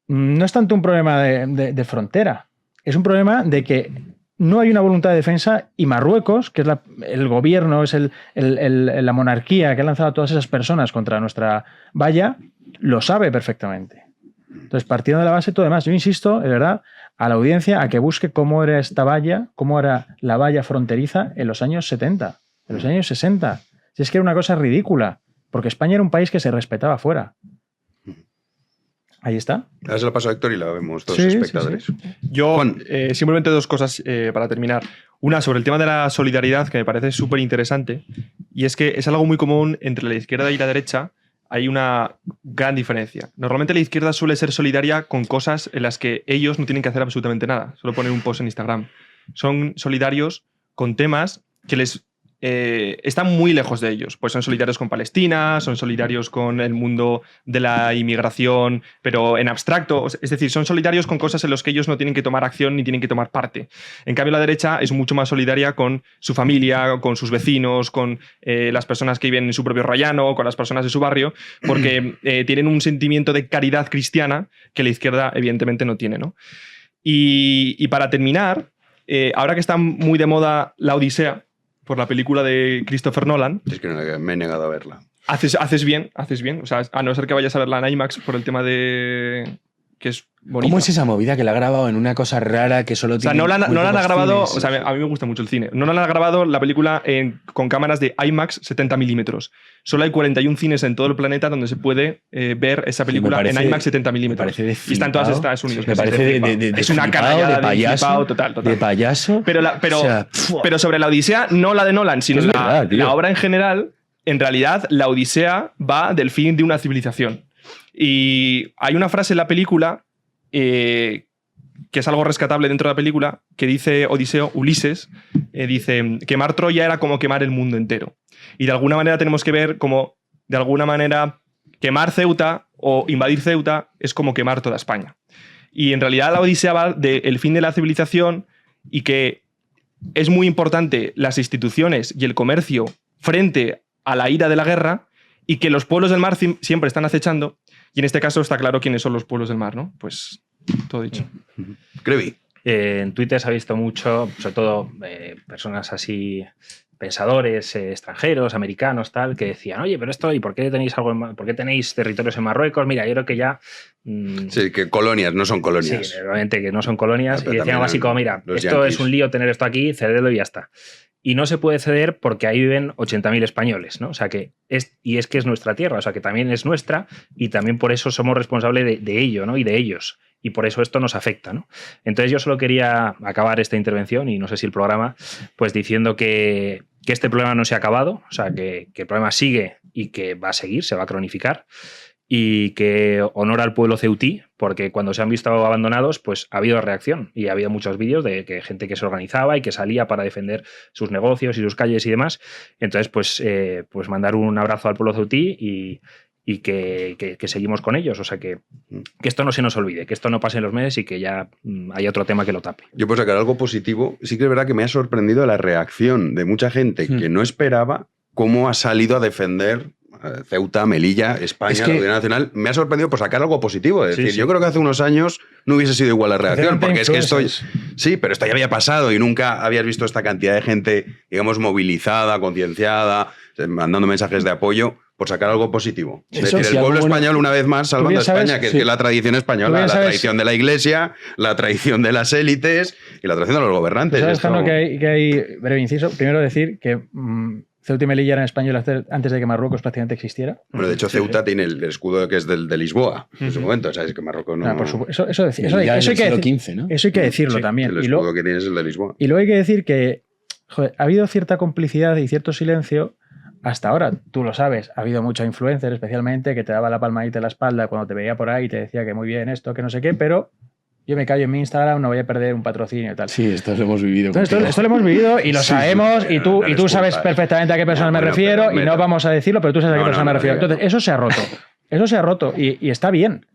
no es tanto un problema de frontera, es un problema de que no hay una voluntad de defensa y Marruecos, que es el gobierno, es la monarquía que ha lanzado a todas esas personas contra nuestra valla, lo sabe perfectamente. Entonces, partiendo de la base, todo demás, yo insisto, de verdad, a la audiencia a que busque cómo era esta valla, cómo era la valla fronteriza en los años 70, en los años 60. Si es que era una cosa ridícula, porque España era un país que se respetaba fuera. Ahí está. Ahora se lo paso a Héctor y la vemos todos los espectadores. Sí. Yo, simplemente 2 cosas para terminar. Una, sobre el tema de la solidaridad, que me parece súper interesante, y es que es algo muy común entre la izquierda y la derecha. Hay una gran diferencia. Normalmente la izquierda suele ser solidaria con cosas en las que ellos no tienen que hacer absolutamente nada. Solo poner un post en Instagram. Son solidarios con temas que les están muy lejos de ellos. Pues son solidarios con Palestina, son solidarios con el mundo de la inmigración, pero en abstracto. Es decir, son solidarios con cosas en las que ellos no tienen que tomar acción ni tienen que tomar parte. En cambio, la derecha es mucho más solidaria con su familia, con sus vecinos, con las personas que viven en su propio rayano, con las personas de su barrio, porque tienen un sentimiento de caridad cristiana que la izquierda evidentemente no tiene, ¿no? Y para terminar, ahora que está muy de moda La Odisea, por la película de Christopher Nolan. Es que me he negado a verla. Haces bien. O sea, a no ser que vayas a verla en IMAX por el tema de que es bonita. ¿Cómo es esa movida que la ha grabado en una cosa rara que solo tiene... O sea, Nolan ha grabado... cines, o sea, a mí me gusta mucho el cine. Nolan ha grabado la película con cámaras de IMAX 70 milímetros. Solo hay 41 cines en todo el planeta donde se puede ver esa película en IMAX 70 milímetros. Me parece de flipao. Y está en todas Estados Unidos. Me parece es una canallada de payaso, flipao, total. De payaso. Pero sobre la Odisea, no la de Nolan, sino la obra en general, en realidad, la Odisea va del fin de una civilización. Y hay una frase en la película que es algo rescatable dentro de la película, que dice Ulises, dice, quemar Troya era como quemar el mundo entero. Y de alguna manera tenemos que ver como, de alguna manera, quemar Ceuta o invadir Ceuta es como quemar toda España. Y en realidad la Odisea va del fin de la civilización y que es muy importante las instituciones y el comercio frente a la ira de la guerra y que los pueblos del mar siempre están acechando. Y en este caso está claro quiénes son los pueblos del mar, ¿no? Pues todo dicho. Crevi. En Twitter se ha visto mucho, sobre todo personas así, pensadores extranjeros, americanos, tal, que decían, oye, pero esto, ¿y por qué tenéis por qué tenéis territorios en Marruecos? Mira, yo creo que ya... sí, que colonias, no son colonias. Sí, realmente que no son colonias. Y decían algo así como, mira, esto yanquis. Es un lío tener esto aquí, cededlo y ya está. Y no se puede ceder porque ahí viven 80.000 españoles, ¿no? O sea que es que es nuestra tierra, o sea que también es nuestra y también por eso somos responsables de ello, ¿no? Y de ellos. Y por eso esto nos afecta, ¿no? Entonces yo solo quería acabar esta intervención y no sé si el programa, pues diciendo que este problema no se ha acabado, o sea que el problema sigue y que va a seguir, se va a cronificar. Y que honora al pueblo ceutí, porque cuando se han visto abandonados, pues ha habido reacción y ha habido muchos vídeos de que gente que se organizaba y que salía para defender sus negocios y sus calles y demás. Entonces, pues mandar un abrazo al pueblo ceutí y que seguimos con ellos. O sea, que esto no se nos olvide, que esto no pase en los meses y que ya haya otro tema que lo tape. Yo puedo sacar algo positivo. Sí que es verdad que me ha sorprendido la reacción de mucha gente que no esperaba cómo ha salido a defender Ceuta, Melilla, España, la Audiencia Nacional. Me ha sorprendido por sacar algo positivo. Es decir, yo creo que hace unos años no hubiese sido igual la reacción, porque es que sí, pero esto ya había pasado y nunca habías visto esta cantidad de gente, digamos, movilizada, concienciada, mandando mensajes de apoyo por sacar algo positivo. Es decir, el pueblo español, una vez más, salvando a España, que es que la tradición española, la tradición de la Iglesia, la tradición de las élites y la tradición de los gobernantes. ¿Sabes, Jano, que hay breve inciso? Primero decir que Ceuta y Melilla eran españolas antes de que Marruecos prácticamente existiera. Bueno, de hecho, Ceuta tiene el escudo que es de Lisboa en ese momento. ¿Sabes? Que Marruecos no. Por supuesto. Eso hay que decirlo también. El escudo que tiene es el de Lisboa. Y luego hay que decir que joder, ha habido cierta complicidad y cierto silencio hasta ahora. Tú lo sabes, ha habido mucha influencer, especialmente, que te daba la palmadita en la espalda cuando te veía por ahí y te decía que muy bien esto, que no sé qué, pero yo me callo en mi Instagram, no voy a perder un patrocinio y tal. Sí, esto lo hemos vivido. Esto lo hemos vivido y lo sabemos, y tú sabes perfectamente a qué persona me refiero, y no vamos a decirlo, pero tú sabes a qué persona me refiero. Entonces, eso se ha roto. Eso se ha roto y está bien.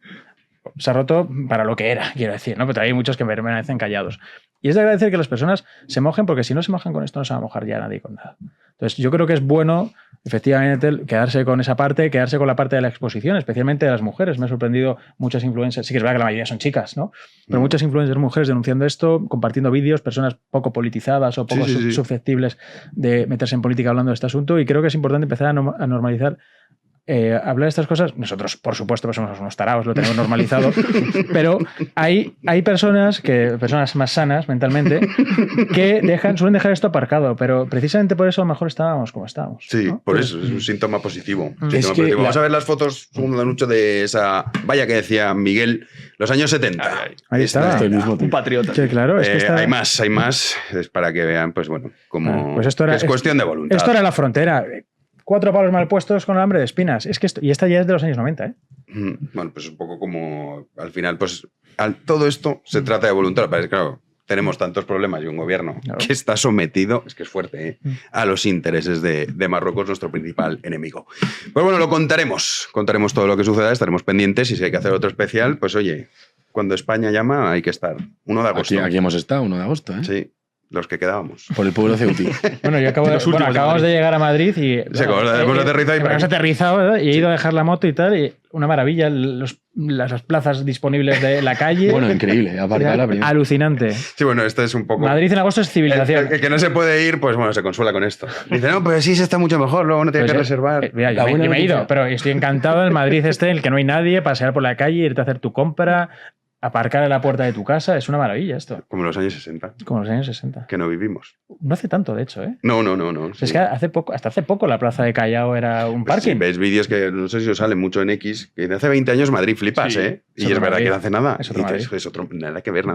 Se ha roto para lo que era, quiero decir, ¿no? Pero hay muchos que permanecen callados. Y es de agradecer que las personas se mojen, porque si no se mojan con esto, no se va a mojar ya nadie con nada. Entonces, yo creo que es bueno, efectivamente, quedarse con esa parte, quedarse con la parte de la exposición, especialmente de las mujeres. Me ha sorprendido muchas influencers, sí que es verdad que la mayoría son chicas, ¿no? Pero muchas influencers mujeres denunciando esto, compartiendo vídeos, personas poco politizadas o poco susceptibles de meterse en política hablando de este asunto, y creo que es importante empezar a normalizar hablar de estas cosas. Nosotros, por supuesto, somos unos taraos, lo tenemos normalizado, pero hay personas más sanas mentalmente que suelen dejar esto aparcado, pero precisamente por eso a lo mejor estábamos como estábamos. Sí, ¿no? por eso es un síntoma positivo. Vamos a ver las fotos, segundo Danucho, de esa valla que decía Miguel, los años 70. Ahí está. Un patriota. Sí, claro, es que hay más, es para que vean, pues bueno, como pues esto era, es cuestión de voluntad. Esto era la frontera. 4 palos mal puestos con alambre de espinas. Es que y esta ya es de los años 90, ¿eh? Bueno, pues un poco como al final, pues todo esto se trata de voluntad. Pero claro, tenemos tantos problemas y un gobierno que está sometido, es que es fuerte, a los intereses de Marruecos, nuestro principal enemigo. Pues bueno, lo contaremos todo lo que suceda, estaremos pendientes, y si hay que hacer otro especial, pues oye, cuando España llama hay que estar. 1 de agosto. Aquí hemos estado, 1 de agosto, ¿eh? Sí. Los que quedábamos. Por el pueblo ceutí. Bueno, yo acabamos de llegar a Madrid y... hemos aterrizado, ¿verdad? Y he ido a dejar la moto y tal, y una maravilla, las plazas disponibles de la calle. Bueno, increíble, aparcar la primera. Alucinante. Sí, bueno, esto es un poco... Madrid en agosto es civilización. El que no se puede ir, pues bueno, se consuela con esto. Dice, no, pues sí, se está mucho mejor, luego no tiene que reservar. Mira, yo me he ido, pero estoy encantado del Madrid en el que no hay nadie, pasear por la calle, irte a hacer tu compra, aparcar en la puerta de tu casa, es una maravilla esto. Como los años 60. Como los años 60. Que no vivimos. No hace tanto, de hecho, ¿eh? No. Sí. Es que hasta hace poco la plaza de Callao era un parking. Sí, ves vídeos que no sé si os salen mucho en X, que de hace 20 años Madrid flipas, sí, ¿eh? Y es verdad que no hace nada. Es otro nada que ver.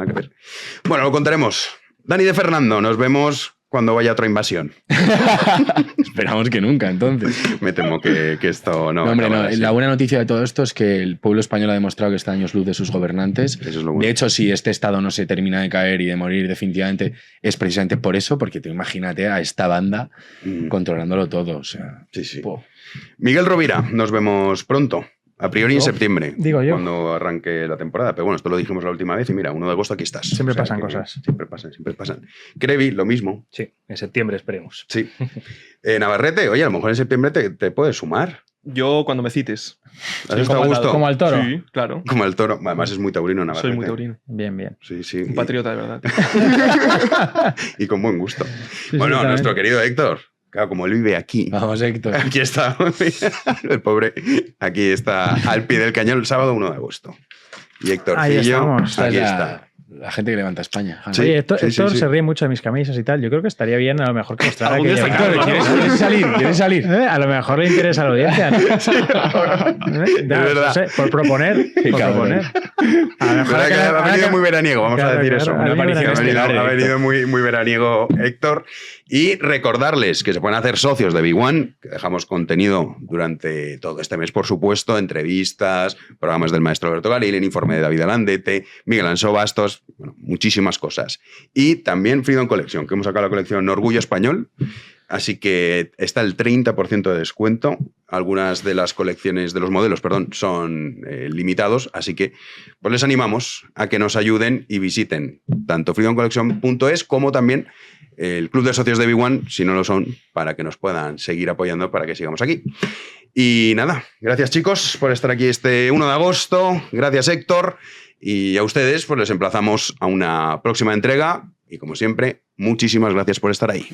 Bueno, lo contaremos. Dani de Fernando, nos vemos cuando vaya otra invasión. Esperamos que nunca, entonces. Me temo que esto no. Hombre, no. La buena noticia de todo esto es que el pueblo español ha demostrado que está a años luz de sus gobernantes. Eso es lo bueno. De hecho, si este Estado no se termina de caer y de morir definitivamente, es precisamente por eso, porque tú imagínate a esta banda controlándolo todo. O sea, sí. Miguel Rovira, nos vemos pronto. A priori en septiembre, digo yo, cuando arranque la temporada. Pero bueno, esto lo dijimos la última vez y mira, 1 de agosto aquí estás. Siempre pasan cosas. Siempre pasan. Crevi, lo mismo. Sí, en septiembre esperemos. Sí. Navarrete, oye, a lo mejor en septiembre te puedes sumar. Yo cuando me cites. ¿Has estado a gusto? Como al toro. Sí, claro. Como al toro. Además es muy taurino, Navarrete. Soy muy taurino. Bien. Sí. Un patriota, de verdad. Y con buen gusto. Sí, bueno, nuestro querido Héctor. Claro, como él vive aquí. Vamos, Héctor. Aquí está. El pobre. Aquí está al pie del cañón el sábado 1 de agosto. Y Héctorcillo, aquí está. La gente que levanta España. Sí, Héctor se ríe mucho de mis camisas y tal. Yo creo que estaría bien a lo mejor que mostrara que Héctor, ¿quieres salir? A lo mejor le interesa a la audiencia, ¿no? Es verdad. No sé, por proponer. A lo mejor ha venido muy veraniego, vamos a decir eso. Ha venido muy veraniego Héctor. Y recordarles que se pueden hacer socios de Big One, que dejamos contenido durante todo este mes, por supuesto, entrevistas, programas del maestro Alberto Galil, el informe de David Alandete, Miguel Ansó Bastos, bueno, muchísimas cosas. Y también Freedom Collection, que hemos sacado la colección Orgullo Español, así que está el 30% de descuento. Algunas de las colecciones, de los modelos, son limitados, así que pues les animamos a que nos ayuden y visiten tanto freedomcollection.es como también el Club de Socios de Big One, si no lo son, para que nos puedan seguir apoyando para que sigamos aquí. Y nada, gracias chicos por estar aquí este 1 de agosto, gracias Héctor, y a ustedes pues les emplazamos a una próxima entrega y como siempre, muchísimas gracias por estar ahí.